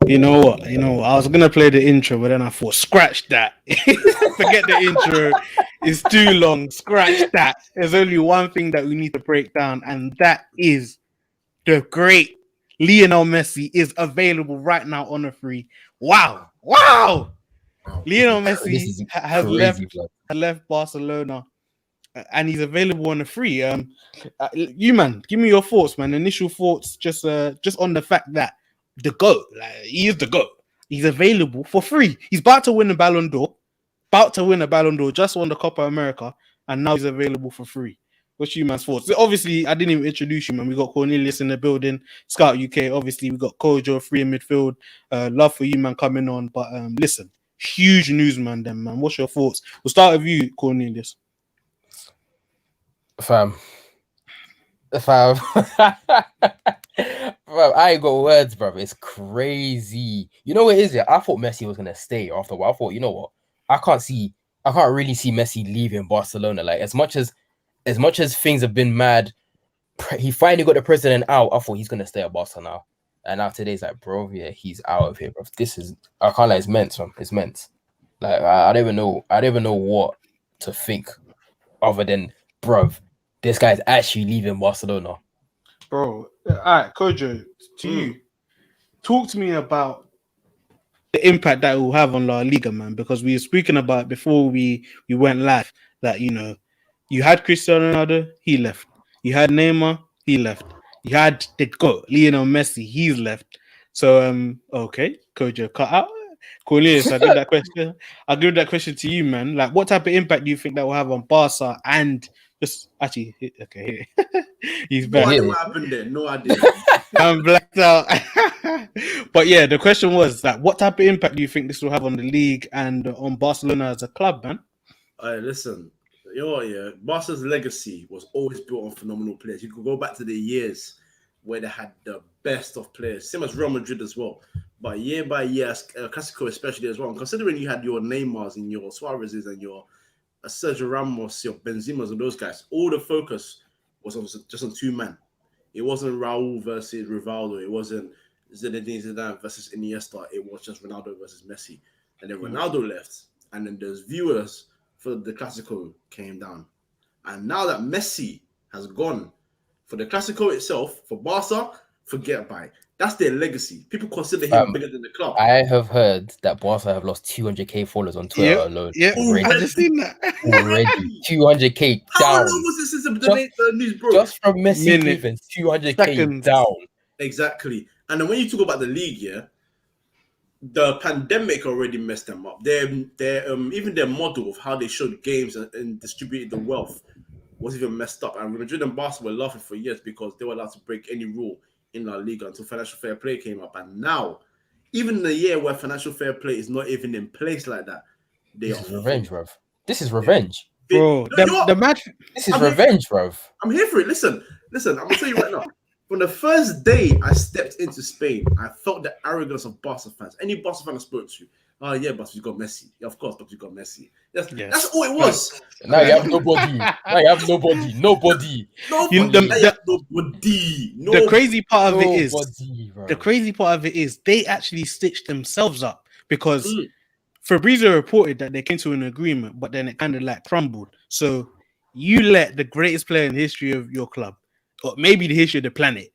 You know what? I was gonna play the intro, but then I thought, scratch that. Forget the intro. It's too long. Scratch that. There's only one thing that we need to break down, and that is the great Lionel Messi is available right now on a free. Wow. Lionel Messi has left Barcelona, and he's available on a free. You man, give me your thoughts, man. Initial thoughts, just on the fact that the GOAT, like, he is the GOAT. He's available for free. He's about to win a Ballon d'Or. Just won the Copa America, and now he's available for free. What's you man's thoughts? Obviously, I didn't even introduce you, man. We got Cornelius in the building, Scout UK. Obviously, we got Kojo, free in midfield. Love for you, man, coming on. But listen, huge news, man. What's your thoughts? We'll start with you, Cornelius. Fam. Bro, I ain't got words, bro. It's crazy. You know what it is? Yeah, I thought Messi was gonna stay after a while. I thought, you know what? I can't really see Messi leaving Barcelona. Like as much as things have been mad, he finally got the president out. I thought he's gonna stay at Barca now. And now today's like, bro, yeah, he's out of here, bro. I can't it's meant, man. It's meant. Like I don't even know what to think other than, bro, this guy's actually leaving Barcelona. Bro, all right, Kojo, to you, talk to me about the impact that it will have on La Liga, man, because we were speaking about before we went live that, you had Cristiano Ronaldo, he left. You had Neymar, he left. You had the GOAT, Lionel Messi, he's left. So, okay, Kojo, cut out. Cornelius, I'll give that question to you, man. Like, what type of impact do you think that will have on Barca and just actually, okay, he's back. No idea what happened there. No idea. I'm blacked out. But yeah, the question was that what type of impact do you think this will have on the league and on Barcelona as a club, man? Listen, Barca's legacy was always built on phenomenal players. You could go back to the years where they had the best of players, same as Real Madrid as well. But year by year, Clasico especially as well. And considering you had your Neymars and your Suarez's and your Sergio Ramos, your Benzema's and those guys, all the focus was just on two men. It wasn't Raul versus Rivaldo. It wasn't Zinedine Zidane versus Iniesta. It was just Ronaldo versus Messi. And then Ronaldo left, and then those viewers for the Clasico came down. And now that Messi has gone, for the Clasico itself, for Barca, forget about it. That's their legacy. People consider him bigger than the club. I have heard that Barca have lost 200k followers on Twitter alone. Yeah, I just seen that. Already 200k How down. long was this since the news broke? Just from Messi leaving, 200k down. Exactly. And then when you talk about the league, the pandemic already messed them up. Even their model of how they showed games and distributed the wealth was even messed up. And Madrid and Barca were laughing for years because they were allowed to break any rule in La Liga until financial fair play came up. And now, even in a year where financial fair play is not even in place like that, this is revenge, bruv. This is revenge. Bro, the match. This is revenge, bruv. I'm here for it. Listen, I'm going to tell you right now. From the first day I stepped into Spain, I felt the arrogance of Barca fans. Any Barca fan I spoke to, oh yeah, but you got Messi. Yeah, of course, but you got Messi. That's all it was. Now you have nobody. Nobody. The crazy part of it is they actually stitched themselves up because Fabrizio reported that they came to an agreement, but then it kind of like crumbled. So you let the greatest player in the history of your club, or maybe the history of the planet,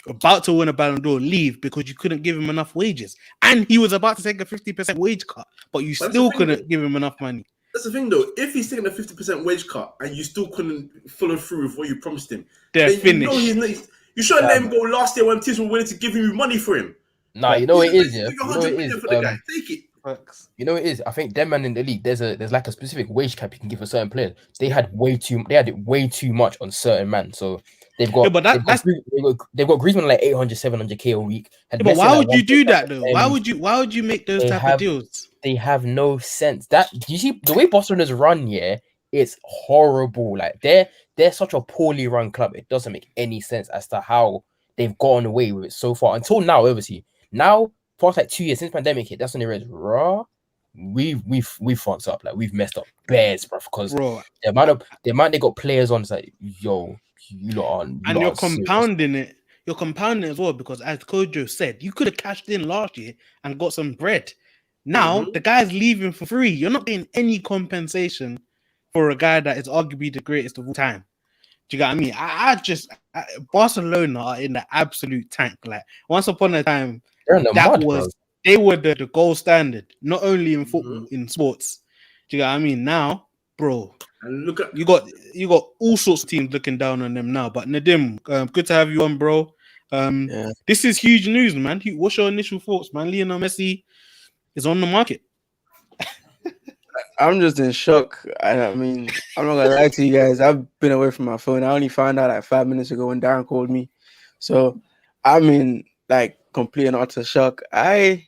about to win a Ballon d'Or, leave because you couldn't give him enough wages. And he was about to take a 50% wage cut, but you still couldn't give him enough money. That's the thing, though. If he's taking a 50% wage cut and you still couldn't follow through with what you promised him, they're finished. You should have let him go last year when teams were willing to give you money for him. Nah, you know what it is, yeah? Take it. You know what it is? I think them man in the league, there's like a specific wage cap you can give a certain player. They had way too much on certain man. So they've got they've got Griezmann like 800, 700k a week. But why would you do that though? Why would you make those type of deals? They have no sense. That you see the way Barcelona's run, it's horrible. Like they're such a poorly run club. It doesn't make any sense as to how they've gotten away with it so far until now. Obviously, now past like 2 years since pandemic hit, that's when they realized, we've fucked up. Like we've messed up bears, bro. Because the amount they got players on, it's like, yo, you lot are. And you're compounding it you're compounding as well because, as Kojo said, you could have cashed in last year and got some bread. Now the guy's leaving for free. You're not getting any compensation for a guy that is arguably the greatest of all time. Do you get what I mean? Barcelona are in the absolute tank. Like once upon a time, They're in the mud, bro. they were the gold standard, not only in football, in sports. Do you get what I mean? Now, bro, and look at you got all sorts of teams looking down on them now. But Nadim, good to have you on, bro. This is huge news, man. What's your initial thoughts, man? Lionel Messi is on the market. I'm just in shock. I mean, I'm not gonna lie to you guys. I've been away from my phone. I only found out like 5 minutes ago when Darren called me. So I'm in like complete and utter shock. I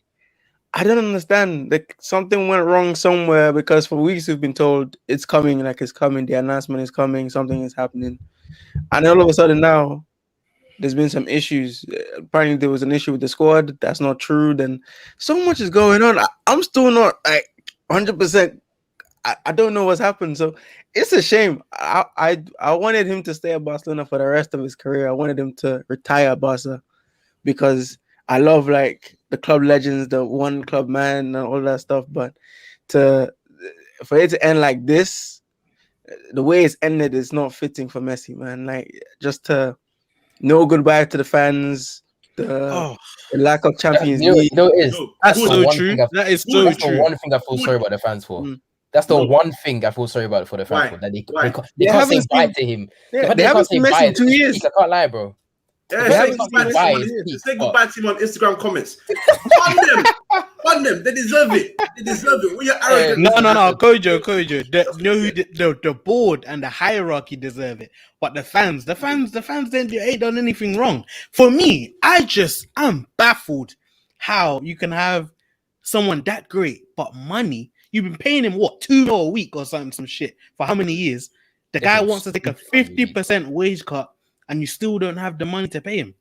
don't understand. Like something went wrong somewhere because for weeks we've been told it's coming, like it's coming. The announcement is coming. Something is happening, and all of a sudden now there's been some issues. Apparently there was an issue with the squad. That's not true. Then so much is going on. I'm still not like 100%. I don't know what's happened. So it's a shame. I wanted him to stay at Barcelona for the rest of his career. I wanted him to retire at Barca because I love like the club legends, the one club man and all that stuff. But for it to end like this, the way it's ended is not fitting for Messi, man. Like just to no goodbye to the fans, the lack of Champions League. That's so true. That is so true. That's the one thing I feel sorry about the fans for. That's the one thing I feel sorry about for the fans for. That they can't say bye to him. They haven't seen Messi in 2 years. I can't lie, bro. Yeah, say goodbye to him on Instagram comments. Fund them. They deserve it. When you're arrogant. No. Kojo. The board and the hierarchy deserve it, but the fans ain't done anything wrong. For me, I'm baffled how you can have someone that great, but money. You've been paying him what, $2 a week or something, some shit for how many years? The guy wants to take a 50% wage cut, and you still don't have the money to pay him.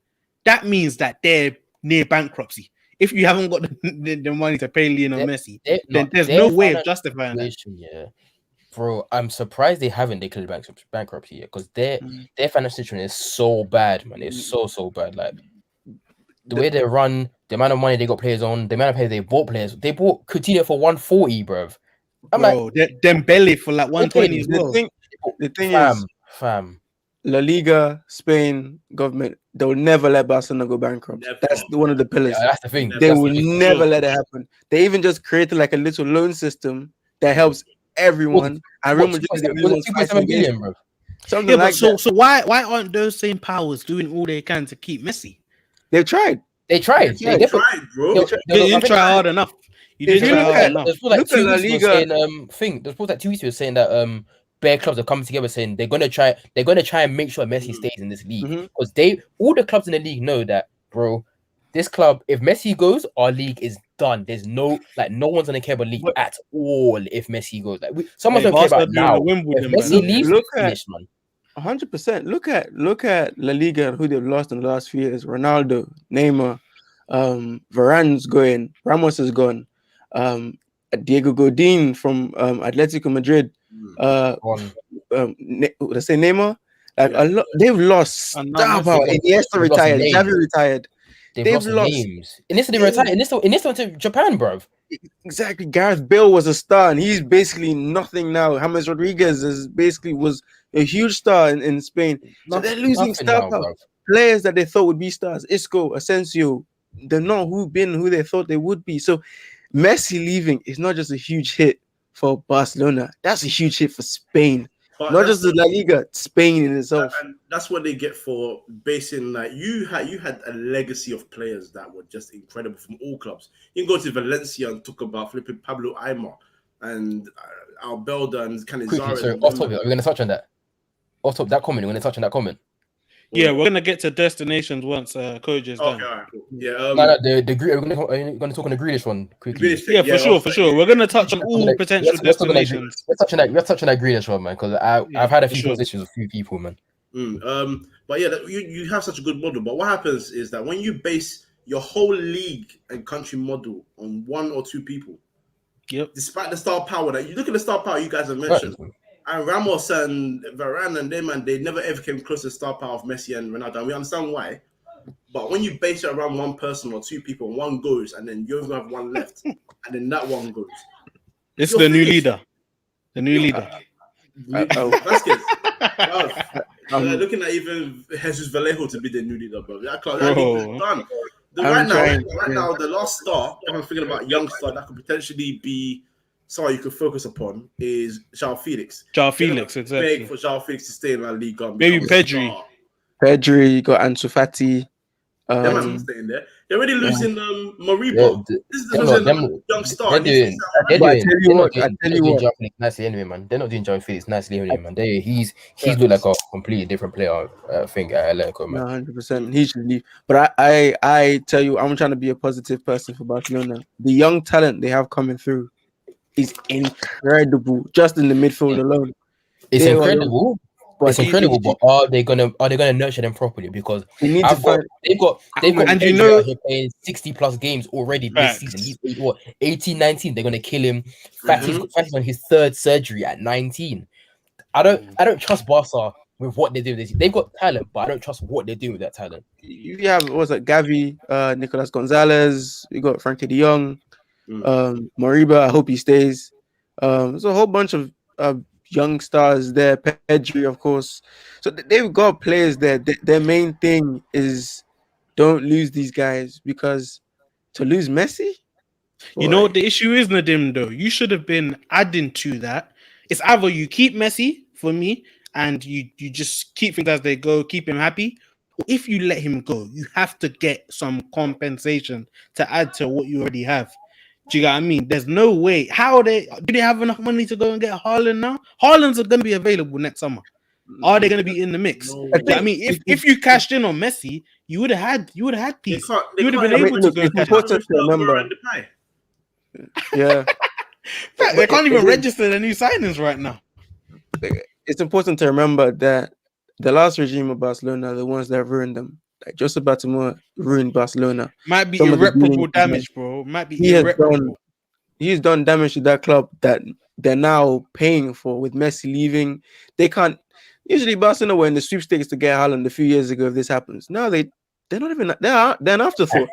That means that they're near bankruptcy. If you haven't got the money to pay Lionel Messi, then there's no way of justifying that. Yeah, bro, I'm surprised they haven't declared bankruptcy yet because their financial situation is so bad, man. It's so bad. Like the way they run, the amount of money they got players on, the amount of players they bought players. They bought Coutinho for 140, bro. Dembele for like 120 as well. The thing is, fam. La Liga, Spain government, they will never let Barcelona go bankrupt. That's one of the pillars. Yeah, that's the thing. They will never let it happen. They even just created like a little loan system that helps everyone. I remember $2.7 billion, bro. Something like that. So why aren't those same powers doing all they can to keep Messi? They've tried. They tried, bro. They didn't try hard enough. Look at La Liga. There's like 2 weeks ago saying that bare clubs are coming together saying they're gonna try and make sure Messi stays in this league because all the clubs in the league know that, bro. This club, if Messi goes, our league is done. There's no one's gonna care about league at all if Messi goes. Like someone's gonna care about now. If Messi leaves, finish, man. 100%. Look at La Liga, who they've lost in the last few years. Ronaldo, Neymar, Varane's going, Ramos is gone, Diego Godin from Atletico Madrid. Let's say Neymar. Like they've lost star power. Iniesta retired. Xavi retired. They've lost names. Iniesta retired. Iniesta went to Japan, bro. Exactly. Gareth Bale was a star, and he's basically nothing now. James Rodriguez was a huge star in Spain. So they're losing star power. Players that they thought would be stars, Isco, Asensio, they're not who they thought they would be. So Messi leaving is not just a huge hit for Barcelona. That's a huge hit for Spain. But not just the La Liga, Spain in itself. And that's what they get for basing like you had a legacy of players that were just incredible from all clubs. You can go to Valencia and talk about flipping Pablo Aimar and Albelda and Cannizaro. Sorry, off topic, are we going to touch on that? Off top that comment, we're going to touch on that comment. Yeah, we're gonna get to destinations once Kojo is done. Okay, all right, cool. Yeah, we're gonna talk on the Grealish one quickly. For sure. We're gonna touch on all potential destinations. Let's touch on that Grealish one, man, because I've had a few conversations with a few people, man. But yeah, you have such a good model. But what happens is that when you base your whole league and country model on one or two people, despite the star power that you look at the star power you guys have mentioned. Right. And Ramos and Varane and them, and they never ever came close to the star power of Messi and Ronaldo. And we understand why. But when you base it around one person or two people, and one goes, and then you're gonna have one left, and then that one goes. It's You're the new finished. leader. The new leader. Vasquez. Bruv, Um, looking at even Jesus Vallejo to be the new leader, bro. That league Bro. is done. I'm trying, Right now, the last star, if I'm thinking about young star that could potentially be someone you could focus upon is João Felix. João Felix, Beg exactly. for João Felix to stay in La Liga. And Maybe become a Pedri. star. Pedri, you got Ansu Fati. Them man's not staying there. They're already losing Moriba. Yeah, This is them losing lot- a young star. They're doing, they're But I doing, tell you they're not what, doing, I tell they're you not doing what. João Felix nicely anyway, man. They're not doing João Felix nicely anyway, man. He's looked like a completely different player. I think at Atletico, man. 100%. He should leave. But I tell you, I'm trying to be a positive person for Barcelona. The young talent they have coming through is incredible. Just in the midfield alone. It's They are incredible. But It's incredible, but are they gonna nurture them properly? Because they need to find. they've got And you Pedri know- out here playing 60 plus games already this Facts. season. He's 18, 19. They're gonna kill him. Fati's on his third surgery at 19. I don't trust Barca with what they do this. They've got talent, but I don't trust what they're doing with that talent. You have Gavi, Nicolas Gonzalez. You got Frankie De Jong, Moriba. I hope he stays. There's a whole bunch of young stars there. Pedri, of course. So they've got players there. Their main thing is don't lose these guys, because to lose Messi, You know what the issue is, Nadim, though? You should have been adding to that. It's either you keep Messi for me and you just keep things as they go, keep him happy. Or if you let him go, you have to get some compensation to add to what you already have. Do you get what I mean? There's no way. Do they have enough money to go and get Haaland now? Haaland's are going to be available next summer. Are they going to be in the mix? No. Do you know what I mean, if you cashed in on Messi, you would have had peace. You would have been able to go. It's important to remember. Yeah, They can't even register the new signings right now. it's important to remember that the last regime of Barcelona are the ones that ruined them. Like Josep Bartomeu ruined Barcelona. Might be Some of the irreparable dealings, damage, bro. Might be He has irreparable. He's done damage to that club that they're now paying for with Messi leaving. They can't. Usually Barcelona were in the sweepstakes to get Haaland a few years ago if this happens. Now they're not even. They're an afterthought.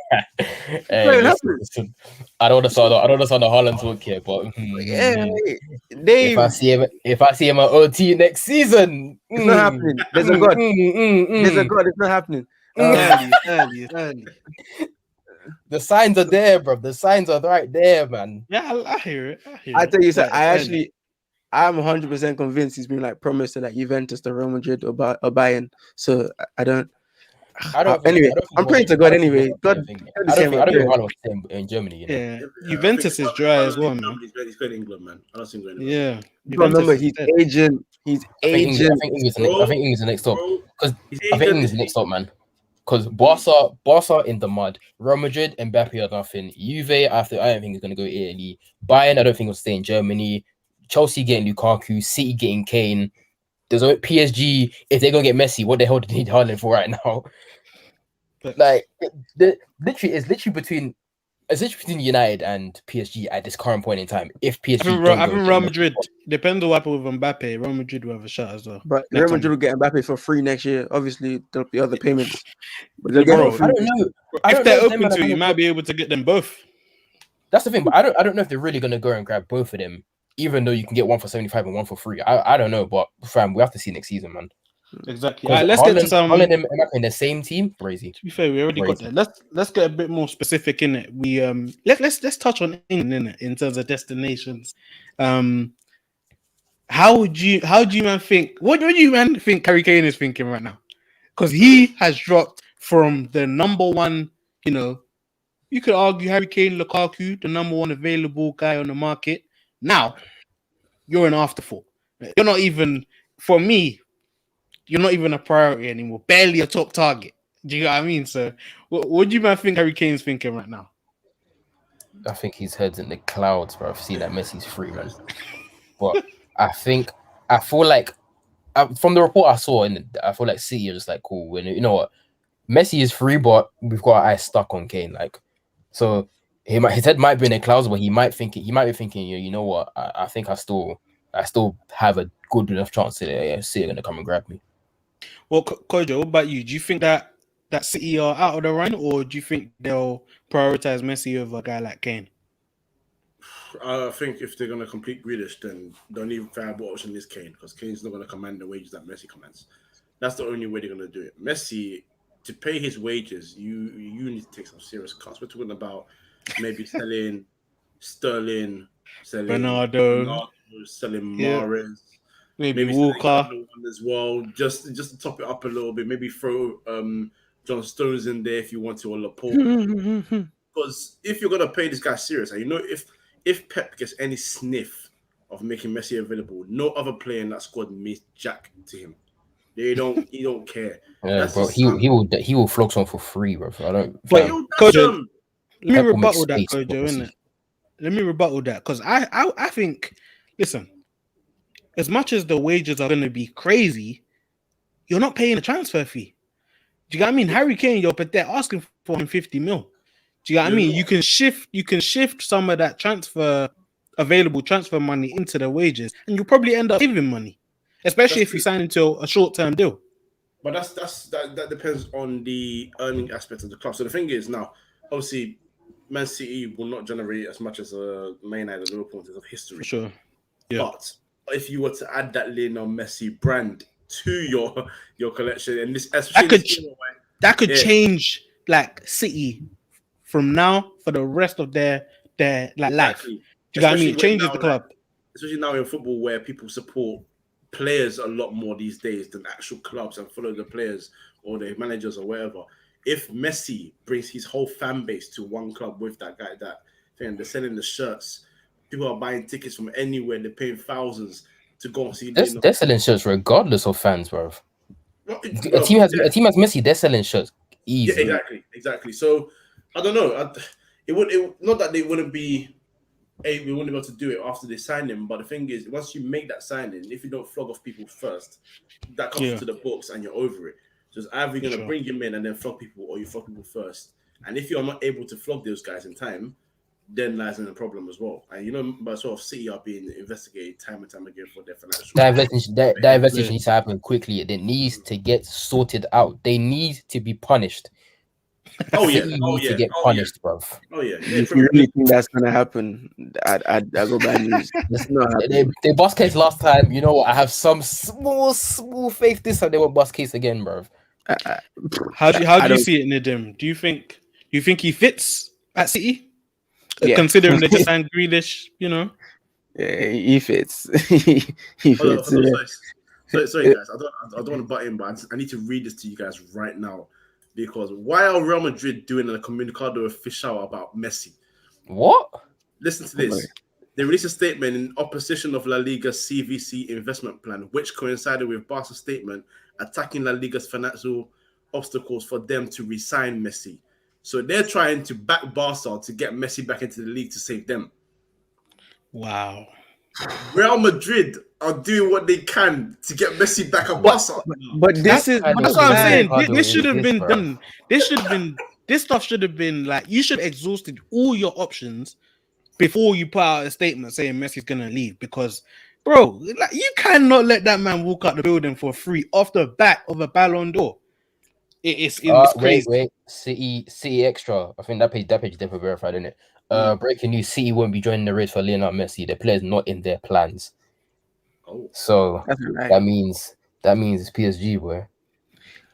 Hey, listen, I don't understand the Haaland talk here, but Yeah, if I see him at OT next season, it's not happening. There's a God. There's a God. It's not happening. Early. The signs are there, bro. The signs are right there, man. Yeah, I hear it. I tell you, sir, Like, I'm 100% convinced he's been like promised to like Juventus, to Real Madrid, or Bayern. So I don't. Anyway, I'm praying to God. Anyway, God. I don't think Haaland was in Germany. You know? Yeah, Juventus is dry as well, man. He's going to England, man. I don't think going. Yeah, Remember, he's agent. He's I think agent. England's the next stop. Because I think England's the next stop, man. Because Barca in the mud. Real Madrid, Mbappe are nothing. Juve, I don't think he's going to go to Italy. Bayern, I don't think he'll stay in Germany. Chelsea getting Lukaku. City getting Kane. There's a PSG. If they're going to get Messi, what the hell do they need Haaland for right now? Like, it's literally between United and PSG at this current point in time. If PSG, I think Real Madrid, depends on what happens with Mbappe. Real Madrid will have a shot as well. But Real Madrid will get Mbappe for free next year. Obviously, there'll be other payments. But they'll Bro, get I don't know. If they're open to it, you might be able to get them both. That's the thing, but I don't know if they're really gonna go and grab both of them, even though you can get one for 75 and one for free. I don't know, but fam, we have to see next season, man. Exactly. All right, let's get to some. Haaland and Mbappe in the same team, crazy. To be fair, we already got that. Let's get a bit more specific in it. We let's touch on England in terms of destinations. How do you man think? What do you man think Harry Kane is thinking right now? Because he has dropped from the number one. You know, you could argue Harry Kane, Lukaku, the number one available guy on the market. Now you're an afterthought. You're not even, for me, you're not even a priority anymore. Barely a top target. Do you know what I mean? So, what do you man think Harry Kane's thinking right now? I think his head's in the clouds, bro. I've seen that Messi's free, man. But I feel like from the report I saw, I feel like City are just like, cool. When you know what, Messi is free, but we've got our eyes stuck on Kane. Like, so his head might be in the clouds, but he might be thinking, you know what, I think I still have a good enough chance to City are gonna come and grab me. Well, Kojo, what about you? Do you think that that City are out of the run, or do you think they'll prioritize Messi over a guy like Kane? I think if they're going to complete Grealish, then the only viable option is Kane, because Kane's not going to command the wages that Messi commands. That's the only way they're going to do it. Messi, to pay his wages, you need to take some serious cuts. We're talking about maybe selling Sterling, selling Ronaldo, selling yeah. Mahrez, maybe selling Walker. Gundogan as well, just to top it up a little bit. Maybe throw John Stones in there if you want to, or Laporte. Because if you're gonna pay this guy serious, and you know, if Pep gets any sniff of making Messi available, no other player in that squad means jack to him. He don't care. Yeah, That's bro. his He will flog someone for free, bro. I don't. But fam, Kojo, let me Pep will make rebuttal that, space for Kojo, Messi. innit? Let me rebuttal that, because I think, listen, as much as the wages are going to be crazy, you're not paying a transfer fee. Do you get what I mean? Harry Kane, they're asking for 50 mil. Do you get what I mean? You can shift some of that available transfer money into the wages, and you'll probably end up saving money, especially if you sign into a short-term deal. But that depends on the earning aspect of the club. So the thing is, now, obviously, Man City will not generate as much as Man United or Liverpool in terms of history. For sure. Yeah. But if you were to add that Lionel Messi brand to your collection, and this especially that could change like City from now for the rest of their life. Do you know what I mean? It changes the club. Especially now in football, where people support players a lot more these days than actual clubs and follow the players or the managers or whatever. If Messi brings his whole fan base to one club with that guy, they're selling the shirts. People are buying tickets from anywhere. They're paying thousands to go and see. They're selling shirts regardless of fans, bro. A team has Messi. They're selling shirts easy. Yeah, exactly. So I don't know. It not that they wouldn't be. We wouldn't be able to do it after they sign him. But the thing is, once you make that signing, if you don't flog off people first, that comes to the books and you're over it. So it's either you're going to bring him in and then flog people, or you flog people first. And if you're not able to flog those guys in time, then lies in the problem as well. And you know, but sort of City are being investigated time and time again for their financial. That investigation needs to happen quickly. It needs to get sorted out. They need to be punished. To get punished, bro. If you really think that's gonna happen, I go bad news. They bust case last time. You know what? I have some small faith this time they won't bust case again, bro. How do you see it, Nadim? Do you think he fits at City? Yeah. Considering they just signed Grealish, you know. Yeah, he fits. he fits. Sorry, guys. I don't want to butt in, but I need to read this to you guys right now. Because why are Real Madrid doing a comunicado official about Messi? What? Listen to this. They released a statement in opposition of La Liga's CVC investment plan, which coincided with Barca's statement attacking La Liga's financial obstacles for them to re-sign Messi. So they're trying to back Barca to get Messi back into the league to save them. Wow. Real Madrid are doing what they can to get Messi back at Barca. But that's what I'm saying. This should have been done. This stuff should have been like, you should have exhausted all your options before you put out a statement saying Messi's gonna leave. Because, bro, like, you cannot let that man walk out the building for free off the back of a Ballon d'Or. It's crazy. Wait. City Extra. I think that page is definitely verified, isn't it? Breaking news: City won't be joining the race for Lionel Messi. The player's not in their plans. Oh, so that means it's PSG, boy.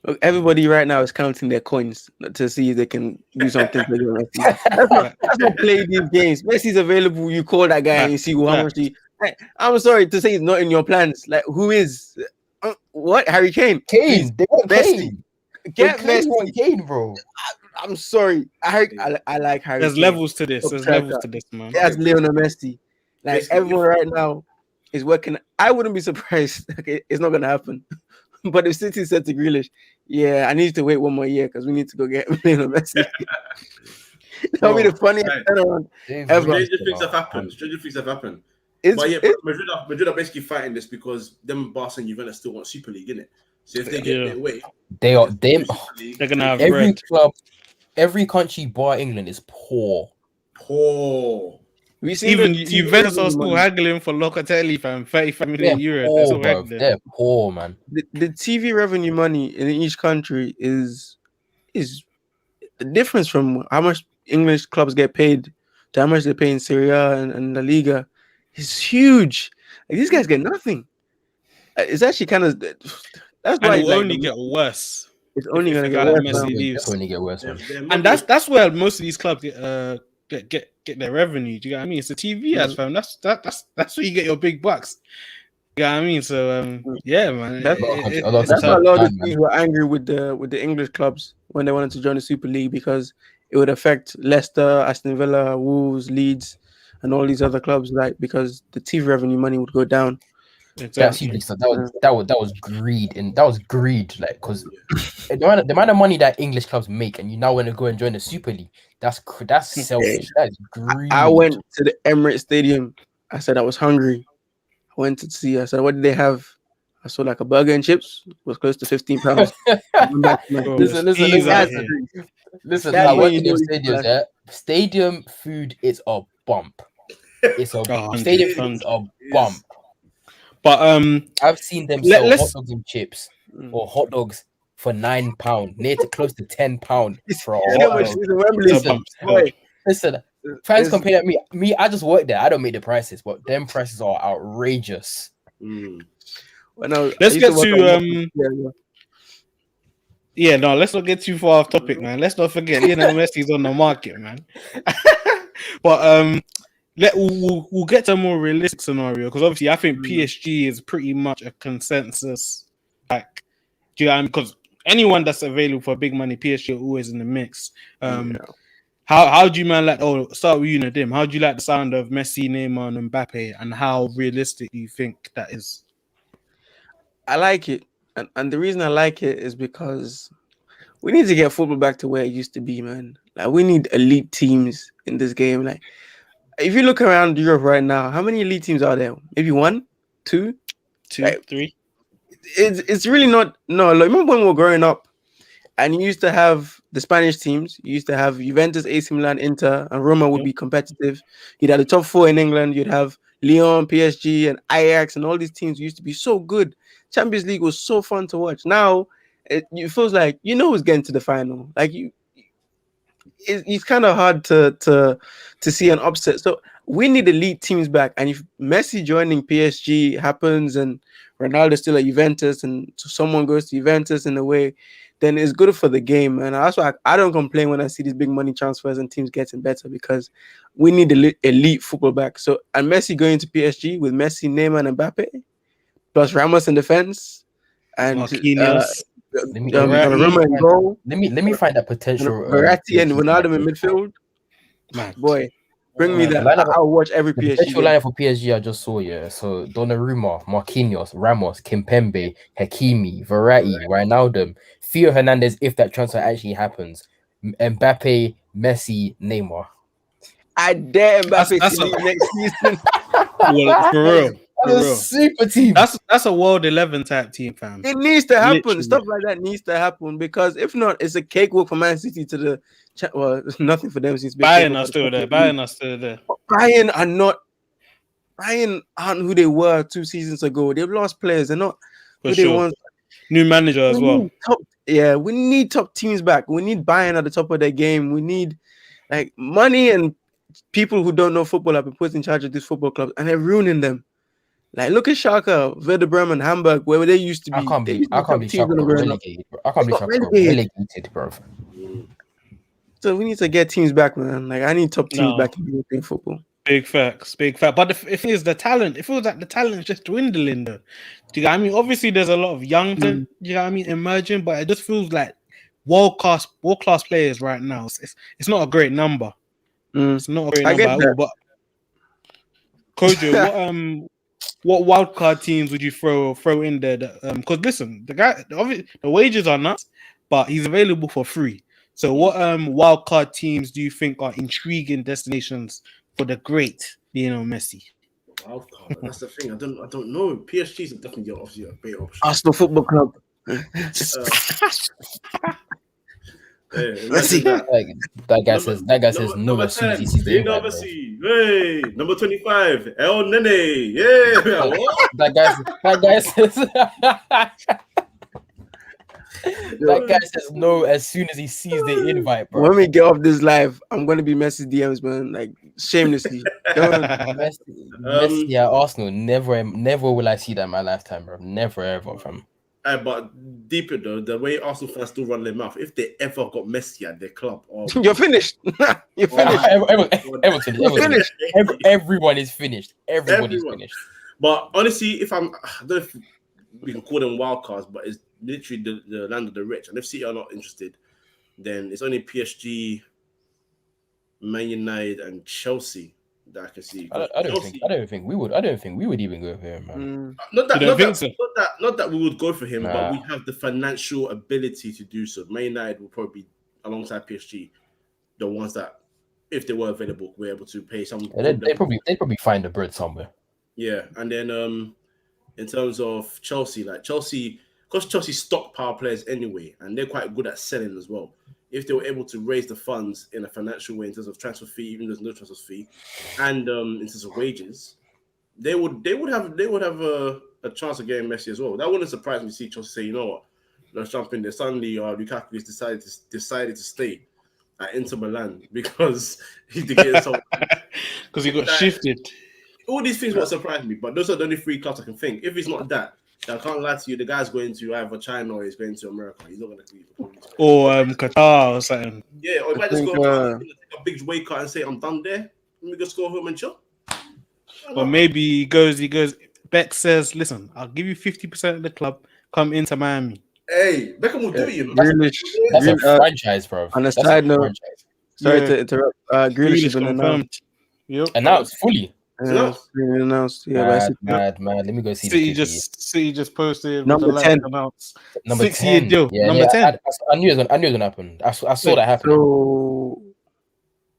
Look, everybody right now is counting their coins to see if they can do something for Messi. That's not play these games. Messi's available. You call that guy and you see how much he. I'm sorry to say he's not in your plans. Like, who is? What? Harry Kane? They want Kane. Get Messi. Kane, bro. I'm sorry. I like Harry. There's Kane. levels to this. There's levels to this, man. That's Lionel Messi. Like, basically, everyone right now is working. I wouldn't be surprised. Okay, it's not gonna happen. But if City said to Grealish, "Yeah, I need to wait one more year because we need to go get Lionel Messi," that'll be the funniest turnaround ever. Stranger things have happened. Madrid are basically fighting this because them Barca and Juventus still want Super League, innit? So if they get their way, they're gonna have every bread. Club, every country bar England is poor. We see even Juventus are still haggling for Locatelli, fam. 35 million euros. They're poor, man. The TV revenue money in each country is is the difference from how much English clubs get paid to how much they pay in Serie A and La Liga is huge. Like, these guys get nothing. It's actually kind of that's And why it will like only get worse. it's only if gonna a get guy like worse. Messi Now. leaves. Definitely get worse, man. And that's where most of these clubs get their revenue. Do you get what I mean? It's the TV ads, fam. That's where you get your big bucks. You know what I mean? So yeah, man. That's It's why a tough. lot of teams were angry with the English clubs when they wanted to join the Super League, because it would affect Leicester, Aston Villa, Wolves, Leeds, and all these other clubs, like, because the TV revenue money would go down. Exactly. That was greed, and that was greed, like, because the amount of money that English clubs make, and you now want to go and join the Super League, that's selfish. That's greed. I went to the Emirates Stadium. I said I was hungry. I went to see. I said, what did they have? I saw like a burger and chips. It was close to £15. Listen. I went to them stadiums. Yeah, stadium food is a bump. It's a stadium food is a bump. But I've seen them sell hot dogs and chips or hot dogs for £9, near to close to £10 for a hot dog. Listen, fans complain at me. I just work there. I don't make the prices, but them prices are outrageous. Well, no, let's get to let's not get too far off topic, man. Let's not forget, Messi's on the market, man. But we'll get to a more realistic scenario, because obviously I think PSG is pretty much a consensus. Like, do you know what I mean? Because anyone that's available for big money, PSG are always in the mix. How do you, man, like? Oh, start with you, Nadim. How do you like the sound of Messi, Neymar, and Mbappe, and how realistic do you think that is? I like it, and the reason I like it is because we need to get football back to where it used to be, man. Like, we need elite teams in this game. Like, if you look around Europe right now, how many elite teams are there? Maybe 1, 2, like, 3. It's really not. No, like, remember when we were growing up, and you used to have the Spanish teams. You used to have Juventus, AC Milan, Inter, and Roma would be competitive. You'd have the top 4 in England. You'd have Lyon, PSG, and Ajax, and all these teams used to be so good. Champions League was so fun to watch. Now it feels like who's getting to the final. Like, it's kind of hard to see an upset. So we need elite teams back. And if Messi joining PSG happens and Ronaldo still at Juventus, and so someone goes to Juventus in a way, then it's good for the game. And that's why I don't complain when I see these big money transfers and teams getting better, because we need elite football back. So, and Messi going to PSG with Messi, Neymar, and Mbappe, plus Ramos in defense, and Marquinhos. Roma in goal. Let me find that potential. Verratti and Ronaldo in midfield. Man, boy, bring me that. I'll watch every PSG. Potential lineup for PSG I just saw. Yeah, so Donnarumma, Marquinhos, Ramos, Kimpembe, Hakimi, Verratti, Wijnaldum, Theo Hernandez, if that transfer actually happens, Mbappe, Messi, Neymar. I dare Mbappe to leave next season. Well, for real. That's a super team. That's a World 11 type team, fam. It needs to happen. Literally. Stuff like that needs to happen, because if not, it's a cakewalk for Man City to the. Well, it's nothing for them since Bayern are still there. Bayern aren't who they were 2 seasons ago. They've lost players. They're not who they want. New manager as well. We need top teams back. We need Bayern at the top of their game. We need money, and people who don't know football have been put in charge of these football clubs, and they're ruining them. Like, look at Schalke, Werder Bremen, Hamburg, where they used to be. I can't believe Schalke got relegated, bro. I can't believe Schalke got relegated, bro. So we need to get teams back, man. Like, I need top teams back in European football. Big facts. But if it's the talent, it feels like the talent is just dwindling, though. Do you know what I mean? Obviously, there's a lot of young, you know what I mean, emerging, but it just feels like world class players right now. It's not a great number. It's not a great number at all. But Kojo, what wild card teams would you throw in there? Because listen, the guy, the wages are nuts, but he's available for free. So what wild card teams do you think are intriguing destinations for the great Lionel Messi? Wild card, that's the thing. I don't know. PSG is definitely obviously a great option. Arsenal Football Club. Messi. That guy says no as soon as he sees the invite, Messi. Hey, number 25, El Nene. Yeah. That guy says That guy says no as soon as he sees the invite, bro. When we get off this live, I'm gonna be Messi's DMs, man. Like shamelessly. Don't- Messi at Arsenal, never will I see that in my lifetime, bro. Never ever, fam. But deeper though, the way Arsenal fans still run their mouth, if they ever got Messi at their club, You're finished. You're finished. Everyone is finished. Everybody's Everyone. finished. But honestly, I don't know if we can call them wild cards, but it's literally the land of the rich. And if City are not interested, then it's only PSG, Man United, and Chelsea that I can see. I don't think we would even go for him, man. Not that we would go for him, Nah. but we have the financial ability to do so. Man United will probably be alongside PSG, the ones that, if they were available, were able to pay some. They probably find the bread somewhere. Yeah, and then in terms of Chelsea, because Chelsea stockpile players anyway, and they're quite good at selling as well. If they were able to raise the funds in a financial way in terms of transfer fee, even though there's no transfer fee, and in terms of wages, they would have a chance of getting Messi as well. That wouldn't surprise me to see Chelsea say, you know what, let's jump in there. Suddenly, Lukaku has decided to stay at Inter Milan because he's getting someone. Because he got shifted. All these things won't surprise me, but those are the only three clubs I can think. If it's not that, I can't lie to you, the guy's going to either China or he's going to America. He's not going to leave. Or Qatar or something. Yeah, or he might just go take a big wake up and say, I'm done there. Let me just go home and chill. Or maybe he goes, Beck says, listen, I'll give you 50% of the club, come into Miami. Hey, Beckham will do it, you know. That's a franchise, bro. On a side note, sorry to interrupt. Grealish has been announced. Yep. Announced fully. Announced. Mad. Let me go see. City just posted number 10. Announced. Number 6-year 10. deal. Yeah, number 10. I knew it was gonna happen. I saw that happen. So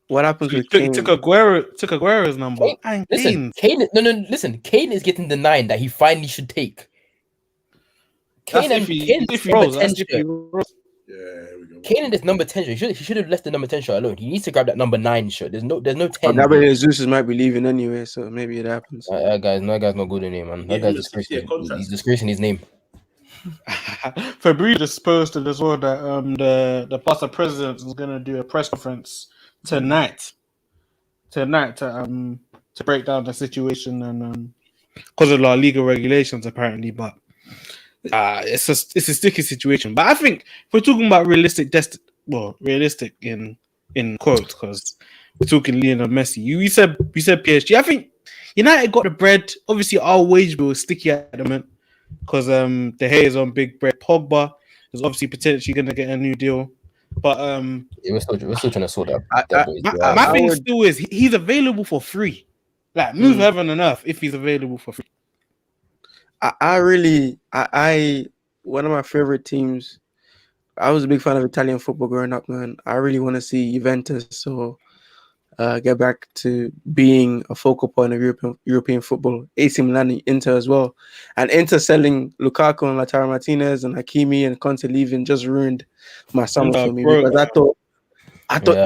what happens with He Kane? took Aguero's number. Listen, Kane. Listen. Kane is getting the 9 that he finally should take. Kane and Kane in this number 10 shirt. He should have left the number 10 shirt alone. He needs to grab that number 9 shirt. There's no 10. Now Jesus might be leaving anyway, so maybe it happens. That guy's not good in here, man. That guy's disgracing. He's disgracing his name. Fabrizio just posted as well that the Barca president is gonna do a press conference tonight to break down the situation and because of La Liga regulations apparently, but it's a sticky situation. But I think if we're talking about realistic in quotes, because we're talking Lionel Messi. You said PSG. I think United got the bread. Obviously, our wage bill is sticky at the moment because De Gea is on big bread. Pogba is obviously potentially going to get a new deal, but we're still trying to sort that. My thing still is he's available for free. Like move heaven and earth if he's available for free. One of my favorite teams. I was a big fan of Italian football growing up, man. I really want to see Juventus get back to being a focal point of European football. AC Milan, Inter as well, and Inter selling Lukaku and Lautaro Martinez and Hakimi and Conte leaving just ruined my summer for me because I thought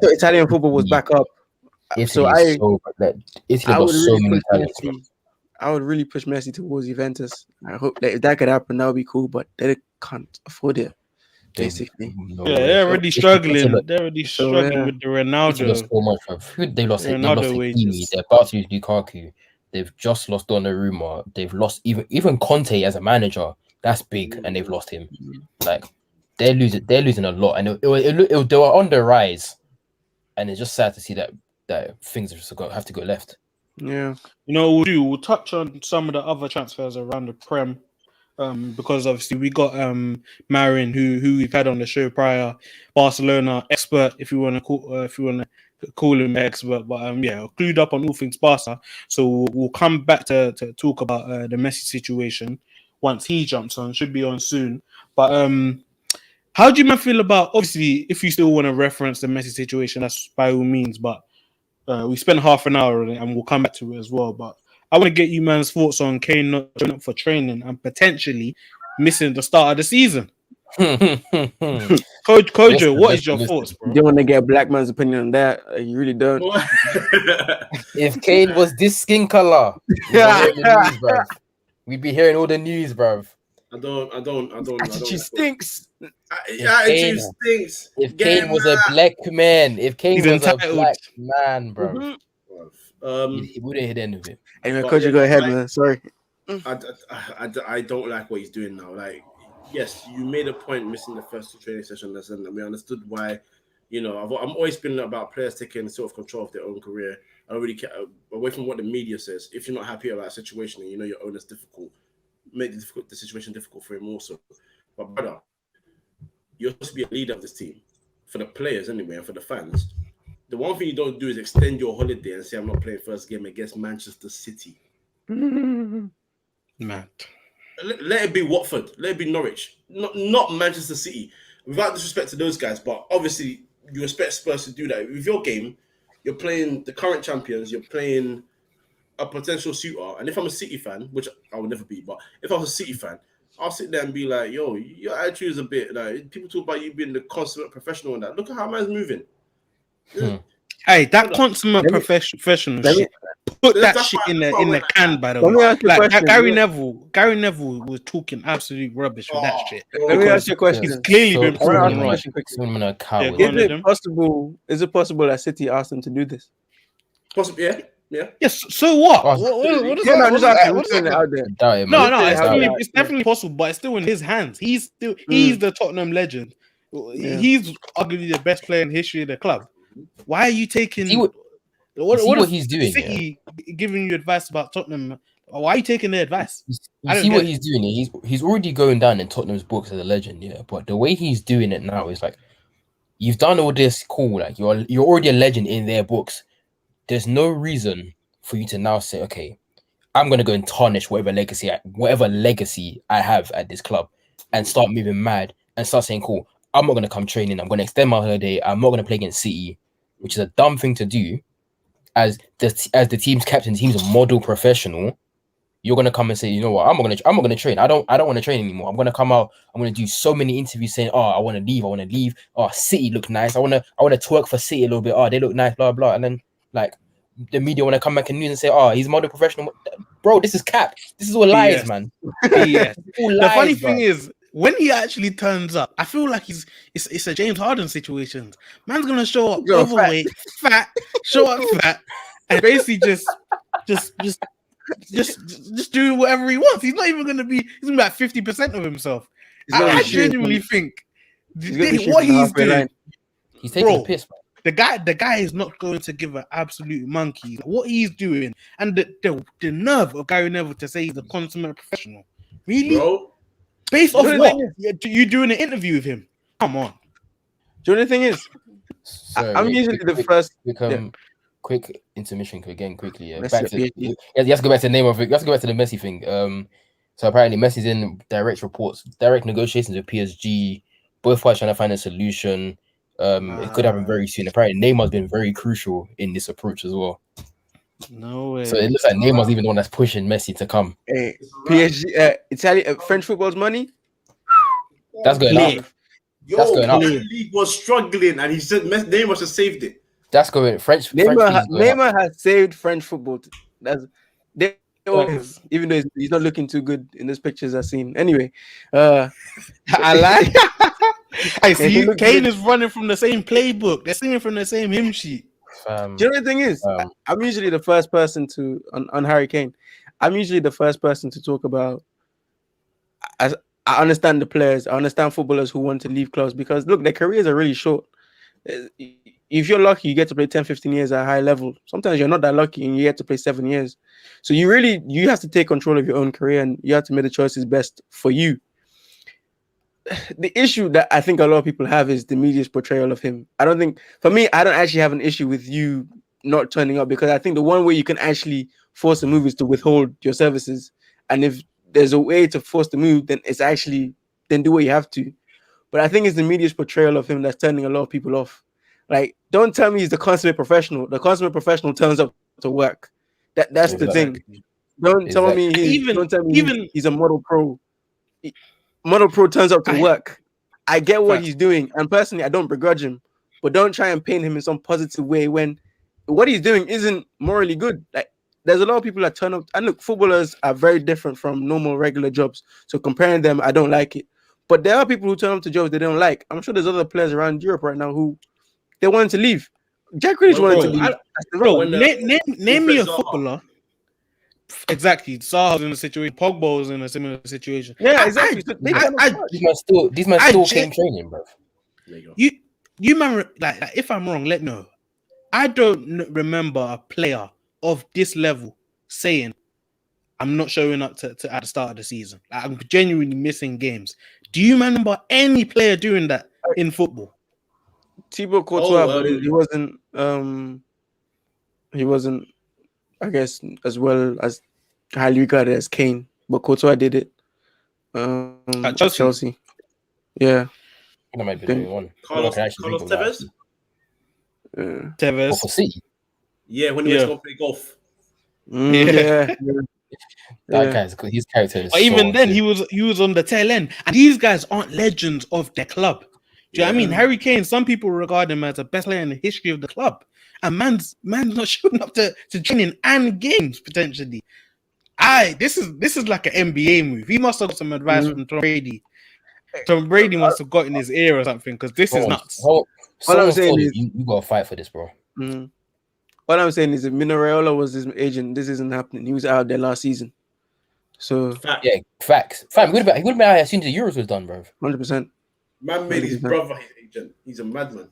Italian football was back up. I would really push Messi towards Juventus. I hope that if that could happen, that would be cool. But they can't afford it. Basically, they're already struggling. They're already struggling with the Ronaldo. They lost so much. They lost Hakimi. They're about to lose Lukaku. They've just lost Donnarumma. They've lost even Conte as a manager. That's big, and they've lost him. Like they're losing a lot, and they were on the rise. And it's just sad to see that things have to go left. Yeah, we'll touch on some of the other transfers around the Prem. Because obviously we got Marin, who we've had on the show prior, Barcelona expert, if you want to call him expert, but clued up on all things Barca. So we'll come back to talk about the Messi situation once he jumps on. Should be on soon. But how do you feel about, obviously, if you still want to reference the Messi situation, that's by all means. But we spent half an hour on it, and we'll come back to it as well. But I want to get you man's thoughts on Kane not showing up for training and potentially missing the start of the season. Kojo, what is your thoughts, bro? You don't want to get a black man's opinion on that. You really don't. If Kane was this skin color, we'd be hearing all the news, bruv. I don't. Attitude stinks. Attitude stinks. If Get Kane him was a out. black man, if Kane He's was entitled. a black man, bro, Mhm. he wouldn't hit the end of it. Anyway, But could you yeah, go ahead, like- man? Sorry. I don't like what he's doing now. Like, yes, you made a point missing the first 2 training sessions, and we understood why. You know, I'm always been about players taking sort of control of their own career. I don't really care away from what the media says. If you're not happy about a situation and you know your owner's difficult, make the situation difficult for him also. But brother, you're supposed to be a leader of this team for the players anyway and for the fans. The one thing you don't do is extend your holiday and say I'm not playing first game against Manchester City. Man. Let it be Watford. Let it be Norwich. Not Manchester City. Without disrespect to those guys, but obviously you expect Spurs to do that. With your game, you're playing the current champions. You're playing a potential suitor. And if I'm a City fan, which I would never be, but if I was a City fan, I'll sit there and be like, yo, your attitude is a bit like people talk about you being the consummate professional and that. Look at how man's moving. Hey, that consummate professional let me- shit. Put that That's shit why- in that's the why in the when- can. By the Let me way, ask you a like question. Gary Neville was talking absolute rubbish with that shit. Let me ask you a question. He's clearly been I want to ask proven you a wrong. question quickly. Swimming a cow. Yeah, with go it. on, Is Adam. it possible that City asked him to do this? Possibly, yeah. Yes. So what? Oh, What does Yeah, no, I'm that? just asking. What Who's does that? putting it out there? Doubt it, man. No, Let's say it's how definitely, that- it's definitely possible, but it's still in his hands. He's the Tottenham legend. He's arguably the best player in the history of the club. Why are you taking? See what if he's doing, City giving you advice about Tottenham. Why are you taking their advice? You I don't see get what it. he's doing. He's already going down in Tottenham's books as a legend, yeah. But the way he's doing it now is like, you've done all this, cool. Like you're already a legend in their books. There's no reason for you to now say, okay, I'm gonna go and tarnish whatever legacy I have at this club, and start moving mad and start saying, cool, I'm not gonna come training. I'm gonna extend my holiday. I'm not gonna play against City, which is a dumb thing to do. As the team's captain, the team's model professional, you're gonna come and say, you know what, I'm not gonna train. I don't want to train anymore. I'm gonna come out. I'm gonna do so many interviews saying, oh, I want to leave. Oh, City look nice. I wanna twerk for City a little bit. Oh, they look nice. Blah blah. And then like the media want to come back in news and say, oh, he's model professional. Bro, this is cap. This is all lies, BS. man. BS. All The lies, funny bro. thing is, when he actually turns up, I feel like it's a James Harden situation. Man's gonna show up overweight, fat, and basically just do whatever he wants. He's not even gonna be. He's gonna be like 50% of himself. I genuinely think what he's doing. He's taking Bro, the piss, man. The guy is not going to give an absolute monkey what he's doing, and the nerve of Gary Neville to say he's a consummate professional. Really? Bro, Based off You know what? You doing an interview with him? Come on. Do you know the thing is? Sorry, I'm usually the first. Quick intermission again quickly. Yeah. Messi Back at to, PSG. you have to go back to the name of it. You have to go back to the Messi thing. So apparently Messi's in direct negotiations with PSG. Both parties trying to find a solution. It could happen very soon. Apparently Neymar's been very crucial in this approach as well. No way. So it looks like Neymar's even the one that's pushing Messi to come. Hey, PSG, Italian, French football's money. That's going up. That's going up. the league was struggling, and he said Neymar should saved it. That's going French. Neymar has saved French football. Even though he's not looking too good in those pictures I've seen. Anyway, I like. I see. Kane is running from the same playbook. They're singing from the same hymn sheet. Do you know the thing is? I'm usually the first person to on Harry Kane. I'm usually the first person to talk about. I understand the players. I understand footballers who want to leave clubs because look, their careers are really short. If you're lucky, you get to play 10, 15 years at a high level. Sometimes you're not that lucky and you get to play 7 years. So you have to take control of your own career and you have to make the choices best for you. The issue that I think a lot of people have is the media's portrayal of him. For me, I don't actually have an issue with you not turning up because I think the one way you can actually force a move is to withhold your services. And if there's a way to force the move, then do what you have to. But I think it's the media's portrayal of him that's turning a lot of people off. Like, don't tell me he's the consummate professional. The consummate professional turns up to work. That's the thing. Don't tell me he's a model pro. Model pro turns up to work. I get what he's doing, and personally, I don't begrudge him. But don't try and paint him in some positive way when what he's doing isn't morally good. Like, there's a lot of people that turn up. And look, footballers are very different from normal regular jobs. So comparing them, I don't like it. But there are people who turn up to jobs they don't like. I'm sure there's other players around Europe right now who they wanted to leave. Jack Grealish Well, wanted to leave. Bro, when the- name me a Zaha. footballer. Exactly, Zaha's in a situation. Pogba was in a similar situation. Yeah, exactly. So they turn up These men still came training, bro. There you go. You man, like if I'm wrong, let me know. I don't remember a player of this level saying, "I'm not showing up to at the start of the season. Like, I'm genuinely missing games." Do you remember any player doing that in football? Thibaut Courtois, Oh, but he wasn't, I guess, as well as highly regarded as Kane. But Courtois did it. At At Chelsea. Yeah. That might be the only one. Carlos Carlos Tevez? Tevez. for City. Yeah, when he was going to play golf. Yeah. That guy's good. His character is. But even so then, sick. he was on the tail end, and these guys aren't legends of their club. Do you know what I mean? Harry Kane, some people regard him as the best player in the history of the club, and man's not showing up to training and games potentially. This is like an NBA move. He must have got some advice from Tom Brady. Tom Brady must have got in his ear or something, because this is nuts. All I'm saying is you gotta fight for this, bro. What I'm saying is if Mino Raiola was his agent, this isn't happening. He was out there last season. So Yeah, facts. Fam, he would have been out as soon as the Euros was done, bro. 100%. Man made his brother his agent. He's a madman.